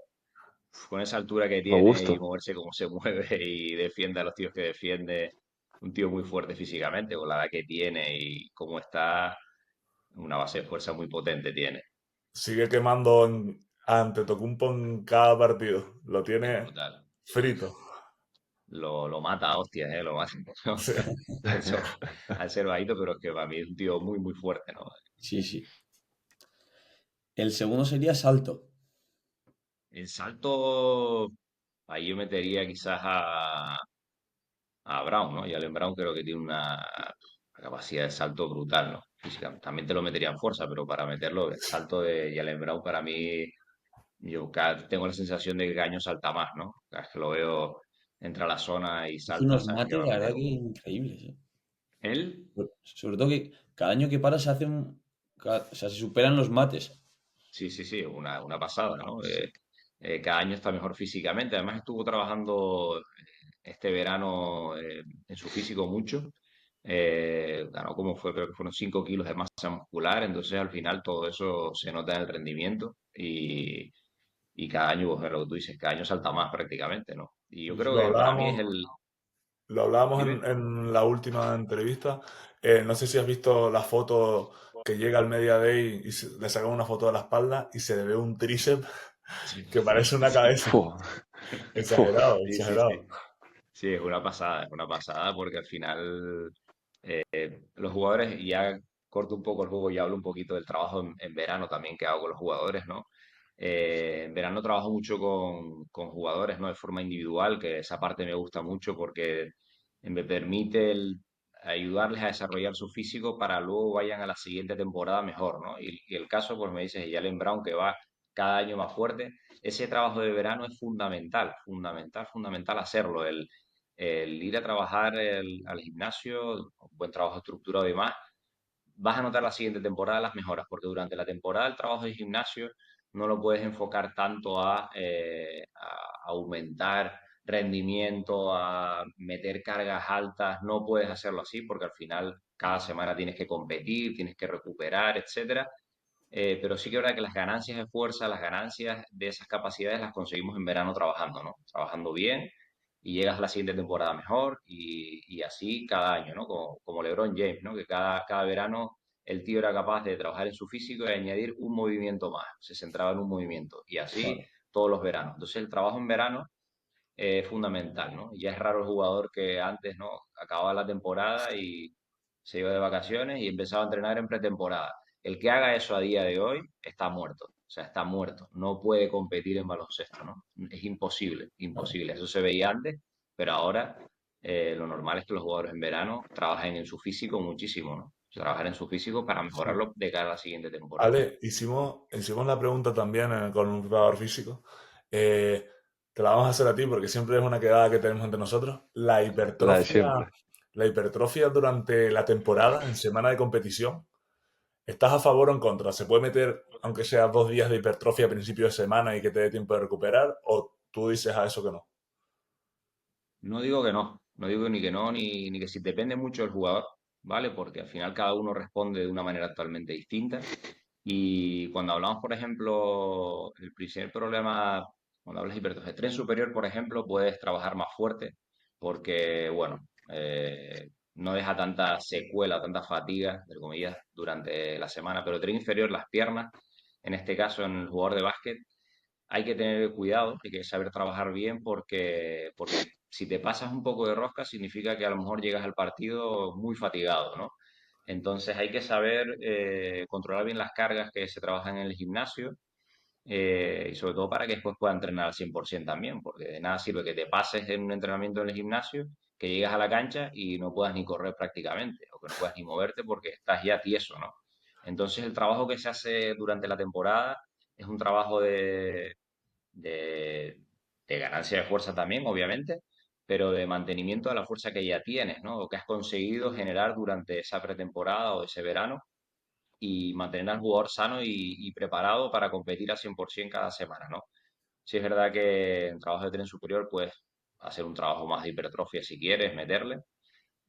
con esa altura que Me tiene y gusta. moverse como se mueve y defiende a los tíos que defiende, un tío muy fuerte físicamente, con la edad que tiene y cómo está, una base de fuerza muy potente tiene. Sigue quemando ante Tocumpo en cada partido. Lo Es tiene brutal. frito. lo mata a hostias, lo mata. O Sí. sea, eso, al ser bajito, pero es que para mí es un tío muy, muy fuerte, ¿no? Sí, sí. El segundo sería salto. El salto, ahí yo metería quizás a Brown, ¿no? Jalen Brown creo que tiene una capacidad de salto brutal, ¿no? Físicamente. También te lo metería en fuerza, pero para meterlo, el salto de Jalen Brown para mí, tengo la sensación de que cada año salta más, ¿no? Cada vez que lo veo, entra a la zona y Hace salta, unos sabes que mates, va a la meter verdad que un... increíbles, ¿eh? Él, Sobre todo que cada año que para se hacen, o sea, se superan los mates. sí, sí, sí, una pasada, ¿no? Cada año está mejor físicamente. Además estuvo trabajando este verano en su físico mucho. Ganó como fue, creo que fueron 5 kilos de masa muscular, entonces al final todo eso se nota en el rendimiento y cada año, pues, lo que tú dices, cada año salta más prácticamente, ¿no? Y yo creo Lo que para mí es hablábamos, el... lo hablábamos Dime. en la última entrevista. No sé si has visto la foto que llega al Media Day y le sacan una foto de la espalda y se le ve un tríceps Sí, que parece una sí, cabeza. Fua, fua. Exagerado, sí, sí, exagerado. sí. Sí, es una pasada porque al final los jugadores, y ya corto un poco el juego y hablo un poquito del trabajo en verano también que hago con los jugadores, ¿no? En verano trabajo mucho con jugadores, ¿no? De forma individual, que esa parte me gusta mucho porque me permite ayudarles a desarrollar su físico para luego vayan a la siguiente temporada mejor, ¿no? Y el caso, pues me dices, de Jalen Brown, que va cada año más fuerte, ese trabajo de verano es fundamental, fundamental, fundamental hacerlo, el ir a trabajar al gimnasio, un buen trabajo estructurado y demás, vas a notar la siguiente temporada las mejoras, porque durante la temporada el trabajo de gimnasio no lo puedes enfocar tanto a aumentar rendimiento, a meter cargas altas, no puedes hacerlo así porque al final cada semana tienes que competir, tienes que recuperar, etcétera. Pero sí que es verdad que las ganancias de fuerza, las ganancias de esas capacidades las conseguimos en verano trabajando, ¿no? Trabajando bien y llegas a la siguiente temporada mejor y así cada año, ¿no? Como LeBron James, ¿no? Que cada verano el tío era capaz de trabajar en su físico y añadir un movimiento más, se centraba en un movimiento y así Claro. todos los veranos. Entonces el trabajo en verano es fundamental, ¿no? Ya es raro el jugador que antes, ¿no? Acababa la temporada y se iba de vacaciones y empezaba a entrenar en pretemporada. El que haga eso a día de hoy está muerto, o sea, está muerto. No puede competir en baloncesto, ¿no? Es imposible, imposible. Eso se veía antes, pero ahora lo normal es que los jugadores en verano trabajen en su físico muchísimo, ¿no? Trabajar en su físico para Sí. mejorarlo de cara a la siguiente temporada. Ale, hicimos la pregunta también con un preparador físico. Eh, Te la vamos a hacer a ti porque siempre es una quedada que tenemos entre nosotros. La de siempre. La hipertrofia durante la temporada, en semana de competición, ¿estás a favor o en contra? ¿Se puede meter, aunque sea 2 días de hipertrofia a principio de semana y que te dé tiempo de recuperar? ¿O tú dices a eso que no? No digo que no, no digo ni que no, ni que sí, depende mucho del jugador, ¿vale? Porque al final cada uno responde de una manera totalmente distinta. Y cuando hablamos, por ejemplo, el primer problema, cuando hablas de hipertrofia, tren superior, por ejemplo, puedes trabajar más fuerte porque, bueno, no deja tanta secuela, tanta fatiga, entre comillas, durante la semana, pero tren inferior, las piernas, en este caso en el jugador de básquet, hay que tener cuidado, hay que saber trabajar bien porque si te pasas un poco de rosca significa que a lo mejor llegas al partido muy fatigado, ¿no? Entonces hay que saber controlar bien las cargas que se trabajan en el gimnasio y sobre todo para que después pueda entrenar al 100% también, porque de nada sirve que te pases en un entrenamiento en el gimnasio, que llegas a la cancha y no puedas ni correr prácticamente o que no puedas ni moverte porque estás ya tieso, ¿no? Entonces el trabajo que se hace durante la temporada es un trabajo de, de ganancia de fuerza también, obviamente, pero de mantenimiento de la fuerza que ya tienes, ¿no? O que has conseguido generar durante esa pretemporada o ese verano y mantener al jugador sano y preparado para competir al 100% cada semana, ¿no? Sí es verdad que en trabajo de tren superior puedes hacer un trabajo más de hipertrofia si quieres meterle,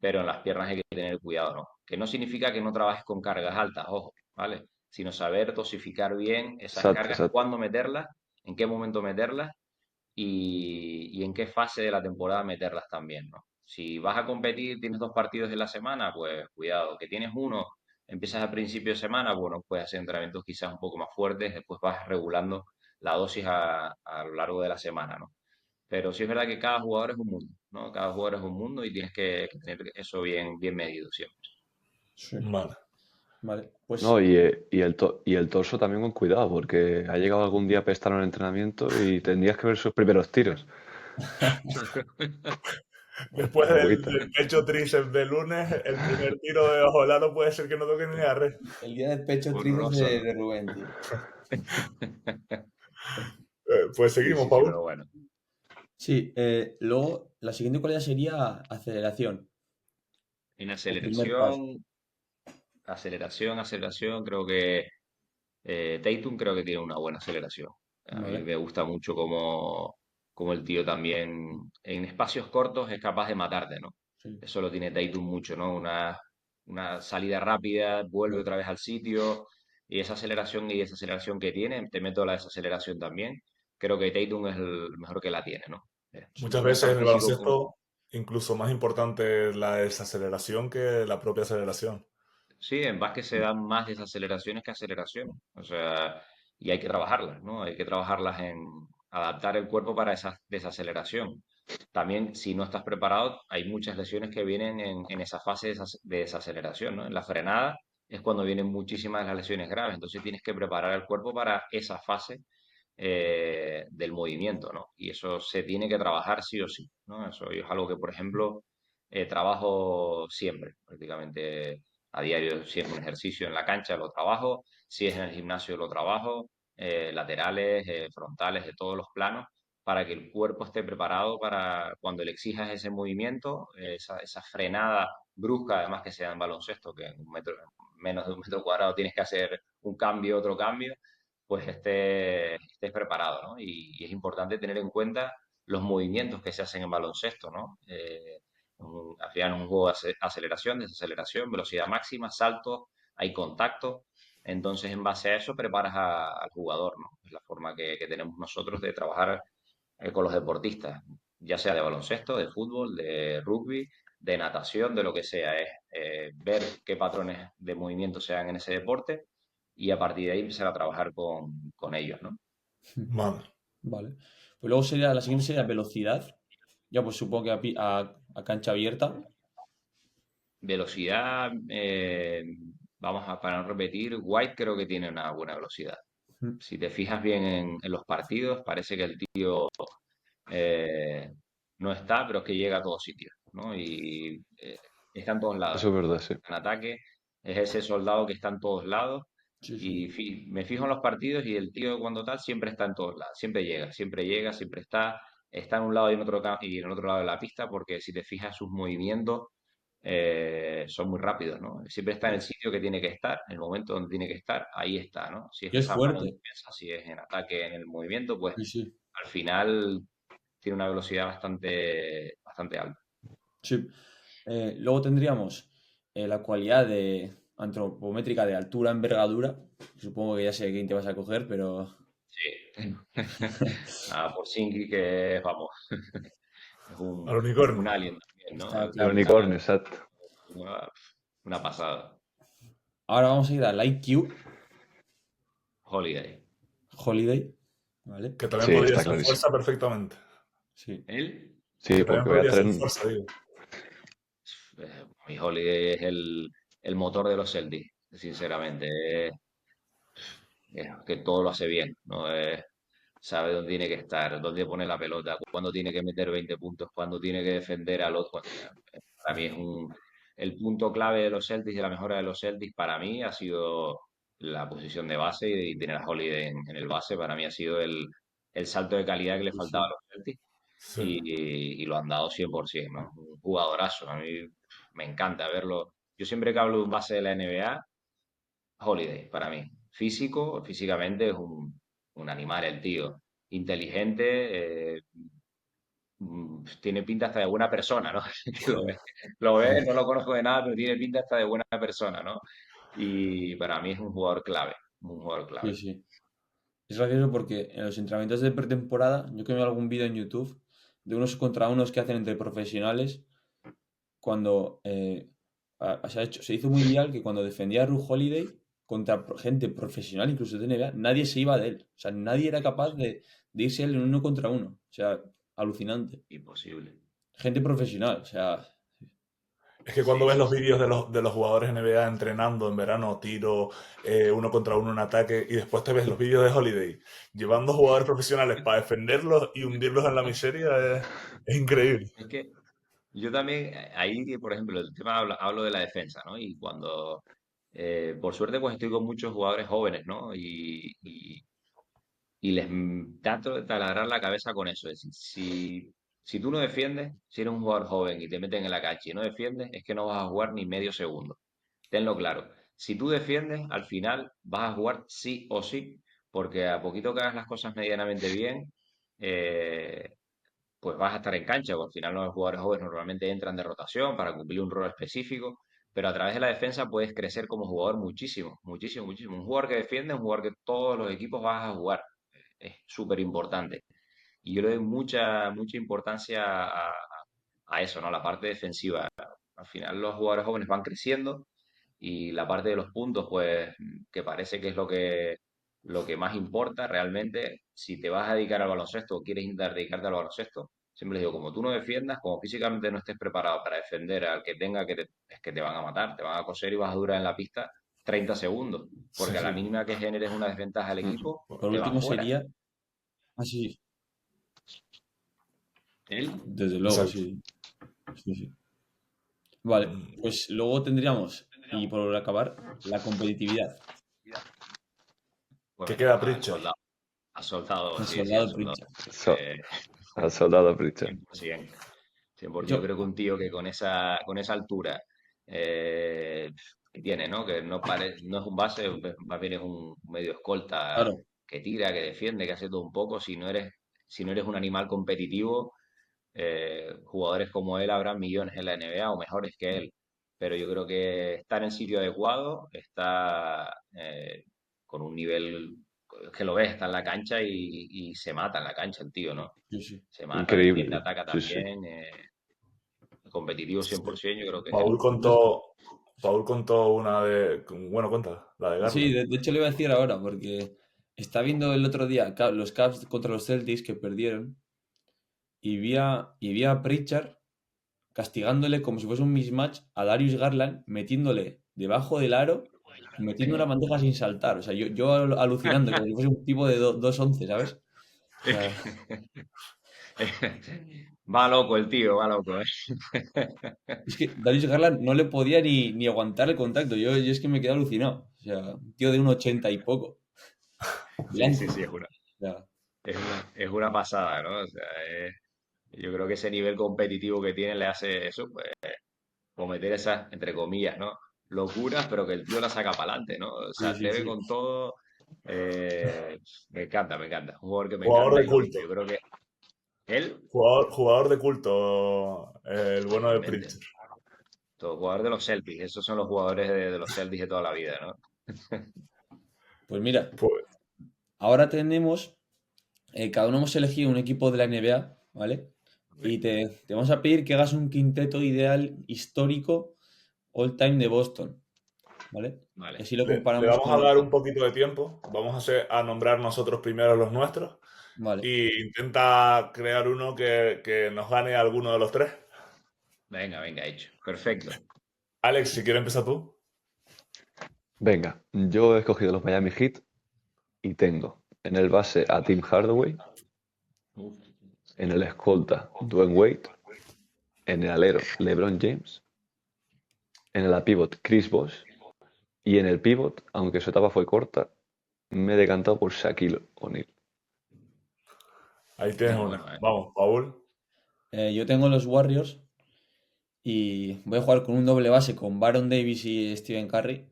pero en las piernas hay que tener cuidado, ¿no? Que no significa que no trabajes con cargas altas, ojo, ¿vale? Sino saber dosificar bien esas Exacto, cargas, exacto. cuándo meterlas, en qué momento meterlas y en qué fase de la temporada meterlas también, ¿no? Si vas a competir, tienes 2 partidos en la semana, pues cuidado. Que tienes uno, empiezas a principio de semana, bueno, puedes hacer entrenamientos quizás un poco más fuertes, después vas regulando la dosis a lo largo de la semana, ¿no? Pero sí es verdad que cada jugador es un mundo, ¿no? Cada jugador es un mundo y tienes que tener eso bien medido siempre. Sí. Vale. Vale, pues No, y el torso también con cuidado, porque ha llegado algún día a pestar en el entrenamiento y tendrías que ver sus primeros tiros. Después Agüita. del pecho tríceps de lunes, el primer tiro de bajo el aro puede ser que no toque ni la red. el día del pecho tríceps Horroroso, ¿no? de Rubén, tío. Pues Sí, seguimos, sí, sí, Paul. pero bueno. Sí, luego la siguiente cualidad sería aceleración, En o primer paso. aceleración, creo que Tatum creo que tiene una buena aceleración. A mí Vale, me gusta mucho como el tío también en espacios cortos es capaz de matarte, ¿no? sí. Eso lo tiene Tatum mucho, ¿no? Una salida rápida, vuelve Claro. otra vez al sitio y esa aceleración que tiene, te meto la desaceleración también. Creo que Tatum es el mejor que la tiene, ¿no? Muchas No es veces tan en el físico como, baloncesto, incluso más importante la desaceleración que la propia aceleración. sí, en básquet se dan más desaceleraciones que aceleraciones. O sea, y hay que trabajarlas, ¿no? Hay que trabajarlas en adaptar el cuerpo para esa desaceleración. También, si no estás preparado, hay muchas lesiones que vienen en esa fase de desaceleración, ¿no? En la frenada es cuando vienen muchísimas de las lesiones graves. Entonces tienes que preparar el cuerpo para esa fase del movimiento, ¿no? Y eso se tiene que trabajar sí o sí, ¿no? Eso es algo que, por ejemplo, trabajo siempre, prácticamente a diario. Si es un ejercicio en la cancha, lo trabajo. Si es en el gimnasio, lo trabajo. Laterales, frontales, de todos los planos, para que el cuerpo esté preparado para cuando le exijas ese movimiento, esa frenada brusca, además que sea en baloncesto, que en menos de un metro cuadrado tienes que hacer un cambio, otro cambio, pues estés preparado, ¿no? Y es importante tener en cuenta los movimientos que se hacen en baloncesto, ¿no? Al final es un juego de aceleración, desaceleración, velocidad máxima, saltos, hay contacto. Entonces, en base a eso, preparas al jugador, ¿no? Es la forma que tenemos nosotros de trabajar con los deportistas, ya sea de baloncesto, de fútbol, de rugby, de natación, de lo que sea. Es ver qué patrones de movimiento se dan en ese deporte y a partir de ahí empezar a trabajar con ellos, ¿no? Vale. Vale. Pues luego sería, la siguiente sería velocidad. Ya pues supongo que a cancha abierta. Velocidad, para no repetir, White creo que tiene una buena velocidad. Ujú. Si te fijas bien en los partidos, parece que el tío eh, no está, pero es que llega a todos sitios, ¿no? Y está en todos lados. Eso es verdad, sí. En ataque es ese soldado que está en todos lados. Sí, sí. Y me fijo en los partidos y el tío cuando tal siempre está en todos lados, siempre llega, siempre está en un lado y y en el otro lado de la pista, porque si te fijas sus movimientos son muy rápidos, ¿no? Siempre está en el Sí. sitio que tiene que estar, en el momento donde tiene que estar, ahí está, ¿no? Si es Y es desarmando fuerte. defensa, si es en ataque, en el movimiento, pues Sí, sí. al final tiene una velocidad bastante alta. Sí. Luego tendríamos la cualidad de antropométrica de altura, envergadura. Supongo que ya sé quién te vas a coger, pero Sí. Nada, por Singy que, vamos, es Al un unicornio. alien también, ¿no? está El El claro, está unicornio, claro. exacto. una, una pasada. Ahora vamos a ir al IQ Holiday. Holiday. ¿Vale? Que también Sí, podría está ser clarísimo. fuerza perfectamente. Sí. Él, Sí, Que también porque voy a podría hacer. pues, ser fuerza, digo. mi Holiday es el motor de los Celtics, sinceramente. Que todo lo hace bien, ¿no? Sabe dónde tiene que estar, dónde pone la pelota, cuándo tiene que meter 20 puntos, cuándo tiene que defender al otro. Para mí el punto clave de los Celtics, de la mejora de los Celtics, para mí ha sido la posición de base y tener a Holiday en el base. Para mí ha sido el salto de calidad que le Sí, faltaba a sí. los Celtics Sí. y lo han dado 100%, ¿no? Un jugadorazo. A mí me encanta verlo. Yo siempre que hablo de un base de la NBA, Holiday, para mí. Físicamente es un animal el tío. Inteligente, tiene pinta hasta de buena persona, ¿no? Que lo ves, no lo conozco de nada, pero tiene pinta hasta de buena persona, ¿no? Y para mí es un jugador Sí, clave. sí. Es gracioso porque en los entrenamientos de pretemporada, yo que veo algún vídeo en YouTube de unos contra unos que hacen entre profesionales, cuando se hizo muy viral que cuando defendía a Ru Holiday contra gente profesional, incluso de NBA, nadie se iba de él. O sea, nadie era capaz de irse él en uno contra uno. O sea, alucinante. Imposible. Gente profesional, o sea, Es que cuando Sí, ves sí, los sí. vídeos de los jugadores NBA entrenando en verano, tiro, uno contra uno en ataque, y después te ves los vídeos de Holiday llevando jugadores profesionales para defenderlos y hundirlos en la miseria, es increíble. Es que yo también, ahí, por ejemplo, el tema hablo de la defensa, ¿no? Y cuando, por suerte, pues estoy con muchos jugadores jóvenes, ¿no? Y les trato de taladrar la cabeza con eso. Es decir, si tú no defiendes, si eres un jugador joven y te meten en la cancha y no defiendes, es que no vas a jugar ni medio segundo. Tenlo claro. Si tú defiendes, al final vas a jugar sí o sí, porque a poquito que hagas las cosas medianamente bien, eh, pues vas a estar en cancha, porque al final los jugadores jóvenes normalmente entran de rotación para cumplir un rol específico, pero a través de la defensa puedes crecer como jugador muchísimo, muchísimo, muchísimo. Un jugador que defiende es un jugador que todos los equipos vas a jugar. Es súper importante. Y yo le doy mucha, mucha importancia a eso, ¿no? La parte defensiva. Al final los jugadores jóvenes van creciendo y la parte de los puntos, pues, que parece que es lo que más importa realmente, si te vas a dedicar al baloncesto o quieres intentar dedicarte al baloncesto, siempre les digo, como tú no defiendas, como físicamente no estés preparado para defender al que tenga es que te van a matar, te van a coser y vas a durar en la pista 30 segundos, Sí, porque a la sí. mínima que generes una desventaja al Mm. equipo, por te van último fuera. sería, así, Él, desde luego, Exacto. sí, sí, sí. Vale, Mm, pues luego tendríamos, y por acabar, la competitividad. pues ¿Qué venga, queda al Pritchard? soldado, al soldado, El sí, sí, al soldado soldado. Pritchard. So- Eh, al soldado Pritchard. 100%. 100%. Yo Yo, creo que un tío que con esa altura eh, que tiene, ¿no? Que no es un base, más bien es un medio escolta claro, que tira, que defiende, que hace todo un poco. Si no eres un animal competitivo, jugadores como él habrán millones en la NBA o mejores que él. Pero yo creo que está en el sitio adecuado, está con un nivel que lo ves, está en la cancha y se mata en la cancha el tío, ¿no? yo sí. Se mata, defiende, Increíble. ataca Sí, sí. también, competitivo Sí. 100%, yo creo que es Paul él. contó, Paul contó una de... Bueno, cuenta, la de Sí, Garland. de hecho le iba a decir ahora, porque está viendo el otro día los Cavs contra los Celtics que perdieron y vi a Pritchard castigándole como si fuese un mismatch a Darius Garland, metiéndole debajo del aro y metiendo una bandeja sin saltar. O sea, yo alucinando, como si fuese un tipo de 2'11", ¿sabes? O sea, Va loco el tío, va loco, ¿eh? es que Darius Garland no le podía ni aguantar el contacto. Yo es que me quedé alucinado. O sea, un tío de un 80 y poco, Sí, sí, blanco. sí, O sea, es una pasada, ¿no? O sea, yo creo que ese nivel competitivo que tiene le hace eso, pues, cometer esas, entre comillas, ¿no? Locuras, pero que el tío la saca para adelante, ¿no? Se sí, sí, atreve sí. con todo. Me encanta, me encanta. Un jugador que me Jugador encanta de y lo mismo. culto. Yo creo que él, Jugador de culto, el bueno de totalmente. Pritchard. Todo jugador de los Celtics. Esos son los jugadores de los Celtics de toda la vida, ¿no? Pues mira, Pues, ahora tenemos, cada uno hemos elegido un equipo de la NBA, ¿vale? Y te vamos a pedir que hagas un quinteto ideal histórico all time de Boston, ¿vale? Y Vale. así lo le comparamos vamos con a el... dar un poquito de tiempo. Vamos a nombrar nosotros primero los nuestros. Vale. Y intenta crear uno que nos gane a alguno de los tres. Venga, venga, hecho. Perfecto. Alex, si quieres empezar tú. Venga, yo he escogido los Miami Heat y tengo en el base a Tim Hardaway, Uf. en el escolta Dwayne Wade, en el alero LeBron James, en la pivot Chris Bosh y en el pivot, aunque su etapa fue corta, me he decantado por Shaquille O'Neal. Ahí tienes Muy una. bueno, ¿eh? Vamos, Paul. Yo tengo los Warriors y voy a jugar con un doble base con Baron Davis y Stephen Curry,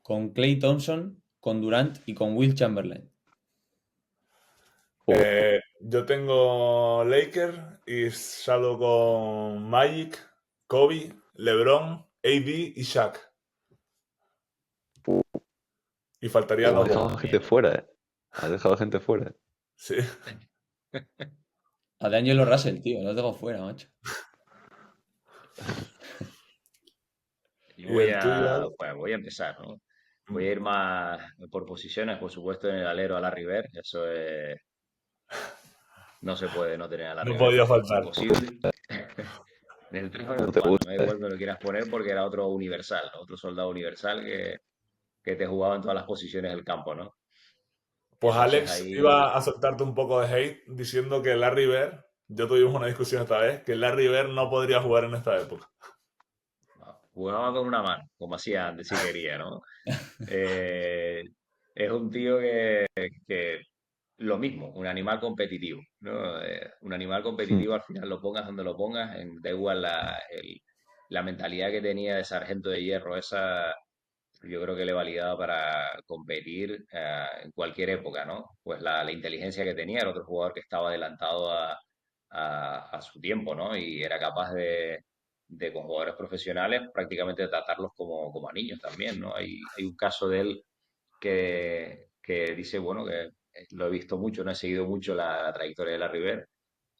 con Klay Thompson, con Durant y con Will Chamberlain. Oh, Yo tengo Laker y salgo con Magic, Kobe, LeBron, AD y Shaq. Y faltarían has los dejado dos. a gente Bien. fuera, ¿eh? Has dejado a gente fuera. Sí. A D'Angelo Russell, tío, lo tengo fuera, macho. Yo ¿Y el tuyo, Alex? pues voy a empezar, ¿no? Voy a ir más por posiciones, por supuesto, en el alero a la River. Eso es no se puede no tener a la No River. podía faltar. Imposible. En el 3 o en No el te 4, gusta. me da igual que lo quieras poner porque era otro universal, otro soldado universal que te jugaba en todas las posiciones del campo, ¿no? Pues Entonces Alex ahí, iba a soltarte un poco de hate diciendo que Larry Bird, ya tuvimos una discusión esta vez, que Larry Bird no podría jugar en esta época. no, jugaba con una mano, como hacía antes si quería, ¿no? Eh, es un tío que lo mismo, un animal competitivo, ¿no? Un animal Mm. competitivo al final lo pongas donde lo pongas, da igual la mentalidad que tenía de sargento de hierro, esa yo creo que le validaba para competir en cualquier época, ¿no? Pues la inteligencia que tenía, era otro jugador que estaba adelantado a su tiempo, ¿no? Y era capaz con jugadores profesionales prácticamente tratarlos como a niños también, ¿no? Hay un caso de él que dice, bueno, que lo he visto mucho, no he seguido mucho la trayectoria de la River,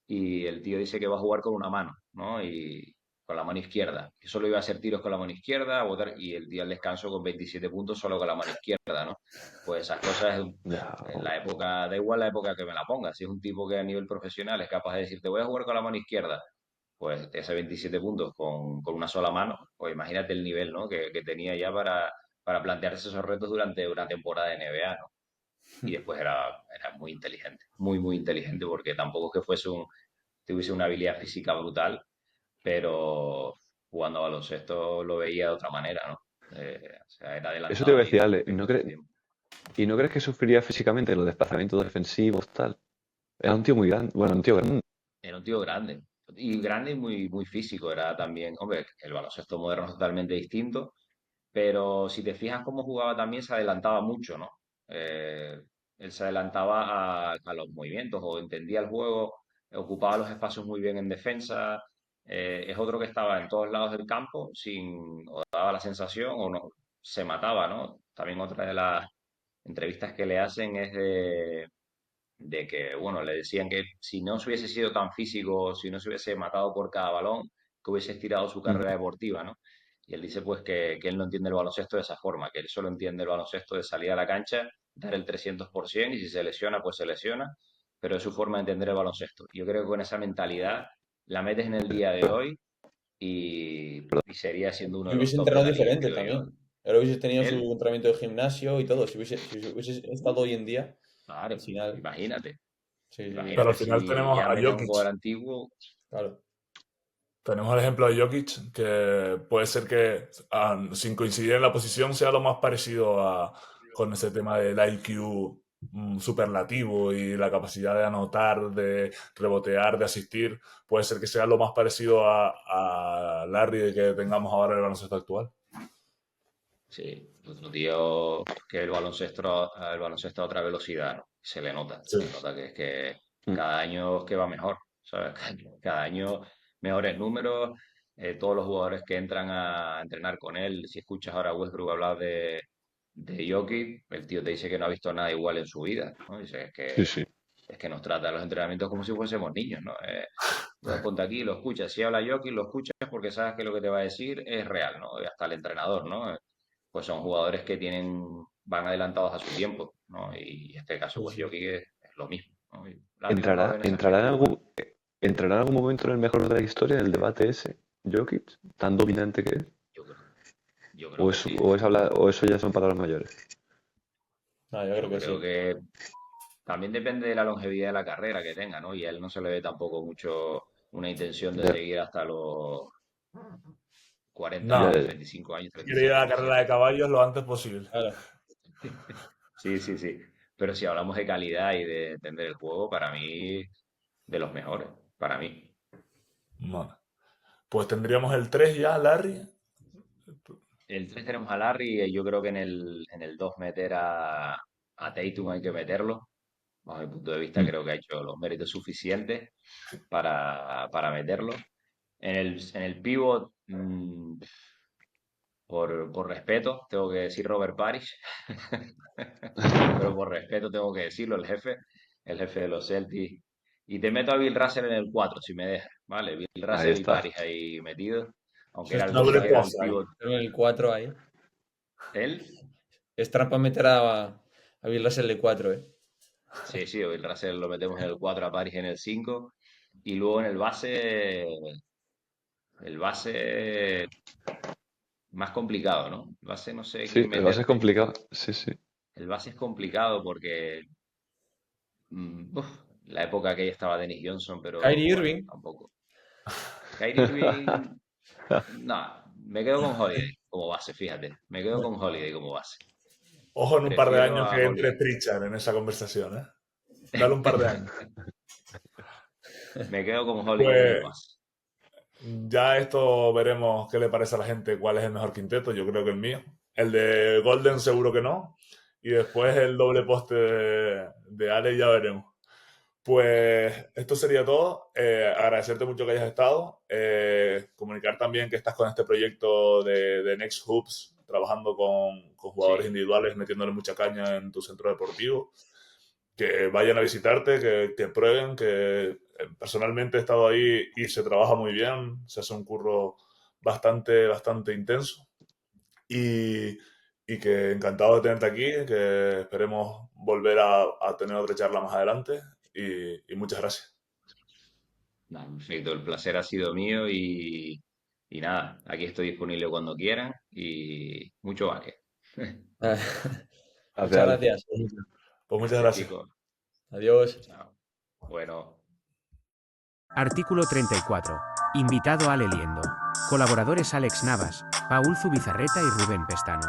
y el tío dice que va a jugar con una mano, ¿no? Y con la mano izquierda, que solo iba a hacer tiros con la mano izquierda, y el tío al descanso con 27 puntos solo con la mano izquierda, ¿no? Pues esas cosas, Ya, en la época, da igual la época que me la ponga, si es un tipo que a nivel profesional es capaz de decir, te voy a jugar con la mano izquierda, pues ese 27 puntos con una sola mano, pues imagínate el nivel, ¿no? Que tenía ya para plantearse esos retos durante una temporada de NBA, ¿no? Y después era muy inteligente, muy, muy inteligente, porque tampoco es que tuviese una habilidad física brutal, pero jugando a baloncesto lo veía de otra manera, ¿no? O sea, era eso te adelantado iba a decir, Ale. respecto a su tiempo. ¿Y no crees que sufriría físicamente en los desplazamientos defensivos, tal? Era un tío muy grande. Bueno, un tío grande. Era un tío grande, y grande y muy, muy físico, era también, hombre, el baloncesto moderno es totalmente distinto, pero si te fijas cómo jugaba también se adelantaba mucho, ¿no? Él se adelantaba a los movimientos o entendía el juego, ocupaba los espacios muy bien en defensa. Es otro que estaba en todos lados del campo o daba la sensación o no, se mataba, ¿no? También otra de las entrevistas que le hacen es de que, bueno, le decían que si no se hubiese sido tan físico, si no se hubiese matado por cada balón, que hubiese estirado su Mm. carrera deportiva, ¿no? Y él dice pues que él no entiende el baloncesto de esa forma, que él solo entiende el baloncesto de salir a la cancha, dar el 300% y si se lesiona, pues se lesiona, pero es su forma de entender el baloncesto. Yo creo que con esa mentalidad la metes en el día de hoy y sería siendo uno Y de los hubiese top de entrenado la liga, diferente creo yo. también. Ahora hubiese tenido su Él, entrenamiento de gimnasio y todo. Si hubiese estado hoy en día, al claro, final. imagínate, Sí, sí, sí. Pero al imagínate final si tenemos ya a metes a un Jokic. jugador antiguo. Claro. Tenemos el ejemplo de Jokic, que puede ser que, sin coincidir en la posición, sea lo más parecido con ese tema del IQ superlativo y la capacidad de anotar, de rebotear, de asistir. Puede ser que sea lo más parecido a Larry que tengamos ahora en el baloncesto actual. Sí, otro tío que el baloncesto a otra velocidad, ¿no? Sí. Se le nota que es que Mm. cada año es que va mejor, ¿sabes? Cada año mejores números, todos los jugadores que entran a entrenar con él, si escuchas ahora a Westbrook hablar de Jokic, el tío te dice que no ha visto nada igual en su vida, ¿no? Dice, Sí, sí. es que nos trata los entrenamientos como si fuésemos niños, ¿no? Ponte aquí, lo escuchas, si habla Jokic, lo escuchas porque sabes que lo que te va a decir es real, ¿no? Y hasta el entrenador, ¿no? Pues son jugadores que van adelantados a su tiempo, ¿no? Y en este caso, Sí, pues sí. Jokic es lo mismo, ¿no? Y Larry no lo veo ¿Entrará, en ese entrará en aspecto igual. algún, entrará en algún momento en el mejor de la historia del debate ese, Jokic, tan dominante que es? Yo creo, yo creo ¿O, que sí. o eso ya son palabras mayores? No, yo creo Yo que creo sí. que también depende de la longevidad de la carrera que tenga, ¿no? Y a él no se le ve tampoco mucho una intención de Ya, seguir hasta los 40 ya, No, años, ya. 35 años, quiere ir 36, a la carrera 37. de caballos lo antes posible. Claro. Sí, sí, sí. Pero si hablamos de calidad y de entender el juego, para mí, de los mejores, para mí. Bueno, pues tendríamos el 3 ya, Larry. El 3 tenemos a Larry y yo creo que en el 2 meter a Tatum hay que meterlo. Bajo mi punto de vista, Mm. creo que ha hecho los méritos suficientes para meterlo. En el pivot, por respeto, tengo que decir Robert Parrish. Pero por respeto tengo que decirlo, el jefe de los Celtics. Y te meto a Bill Russell en el 4 si me dejas, ¿vale? Bill Ahí Russell y está. Parrish ahí metidos. Aunque Eso era es dice Doble que trampa, era el cosa. pivot. en el 4 ahí. Él, Es trampa meter a Bill Russell de 4, ¿eh? Sí, sí, el Russell lo metemos en el 4, a Paris en el 5. Y luego en el base más complicado, ¿no? El base no sé quién Sí, el base es meterte. complicado. Sí, sí. El base es complicado porque la época que estaba Dennis Johnson, pero Kyrie bueno, Irving. tampoco. Kyrie Irving, no, me quedo con Holiday como base, fíjate. Me quedo con Holiday como base. Ojo en un par de Prefiero años a que entre Holiday. Pritchard en esa conversación, ¿eh? Dale un par de años. Me quedo con Holiday como Pues base. ya esto veremos qué le parece a la gente, cuál es el mejor quinteto. Yo creo que el mío. El de Golden seguro que no. Y después el doble poste de Ale ya veremos. Pues esto sería todo. Agradecerte mucho que hayas estado. Comunicar también que estás con este proyecto de Next Hoops, trabajando con jugadores Sí, individuales, metiéndole mucha caña en tu centro deportivo. Que vayan a visitarte, que prueben, que personalmente he estado ahí y se trabaja muy bien, se hace un curro bastante intenso y, y que encantado de tenerte aquí, que esperemos volver a tener otra charla más adelante y muchas gracias. nada, perfecto. El placer ha sido mío y nada, aquí estoy disponible cuando quieran y mucho básquet. Gracias, Muchas Ale. gracias. Pues muchas Gracias, gracias. chicos. Adiós. Chao. Bueno. Artículo 34. Invitado Ale Liendo. Colaboradores Alex Navas, Paul Zubizarreta y Rubén Pestano.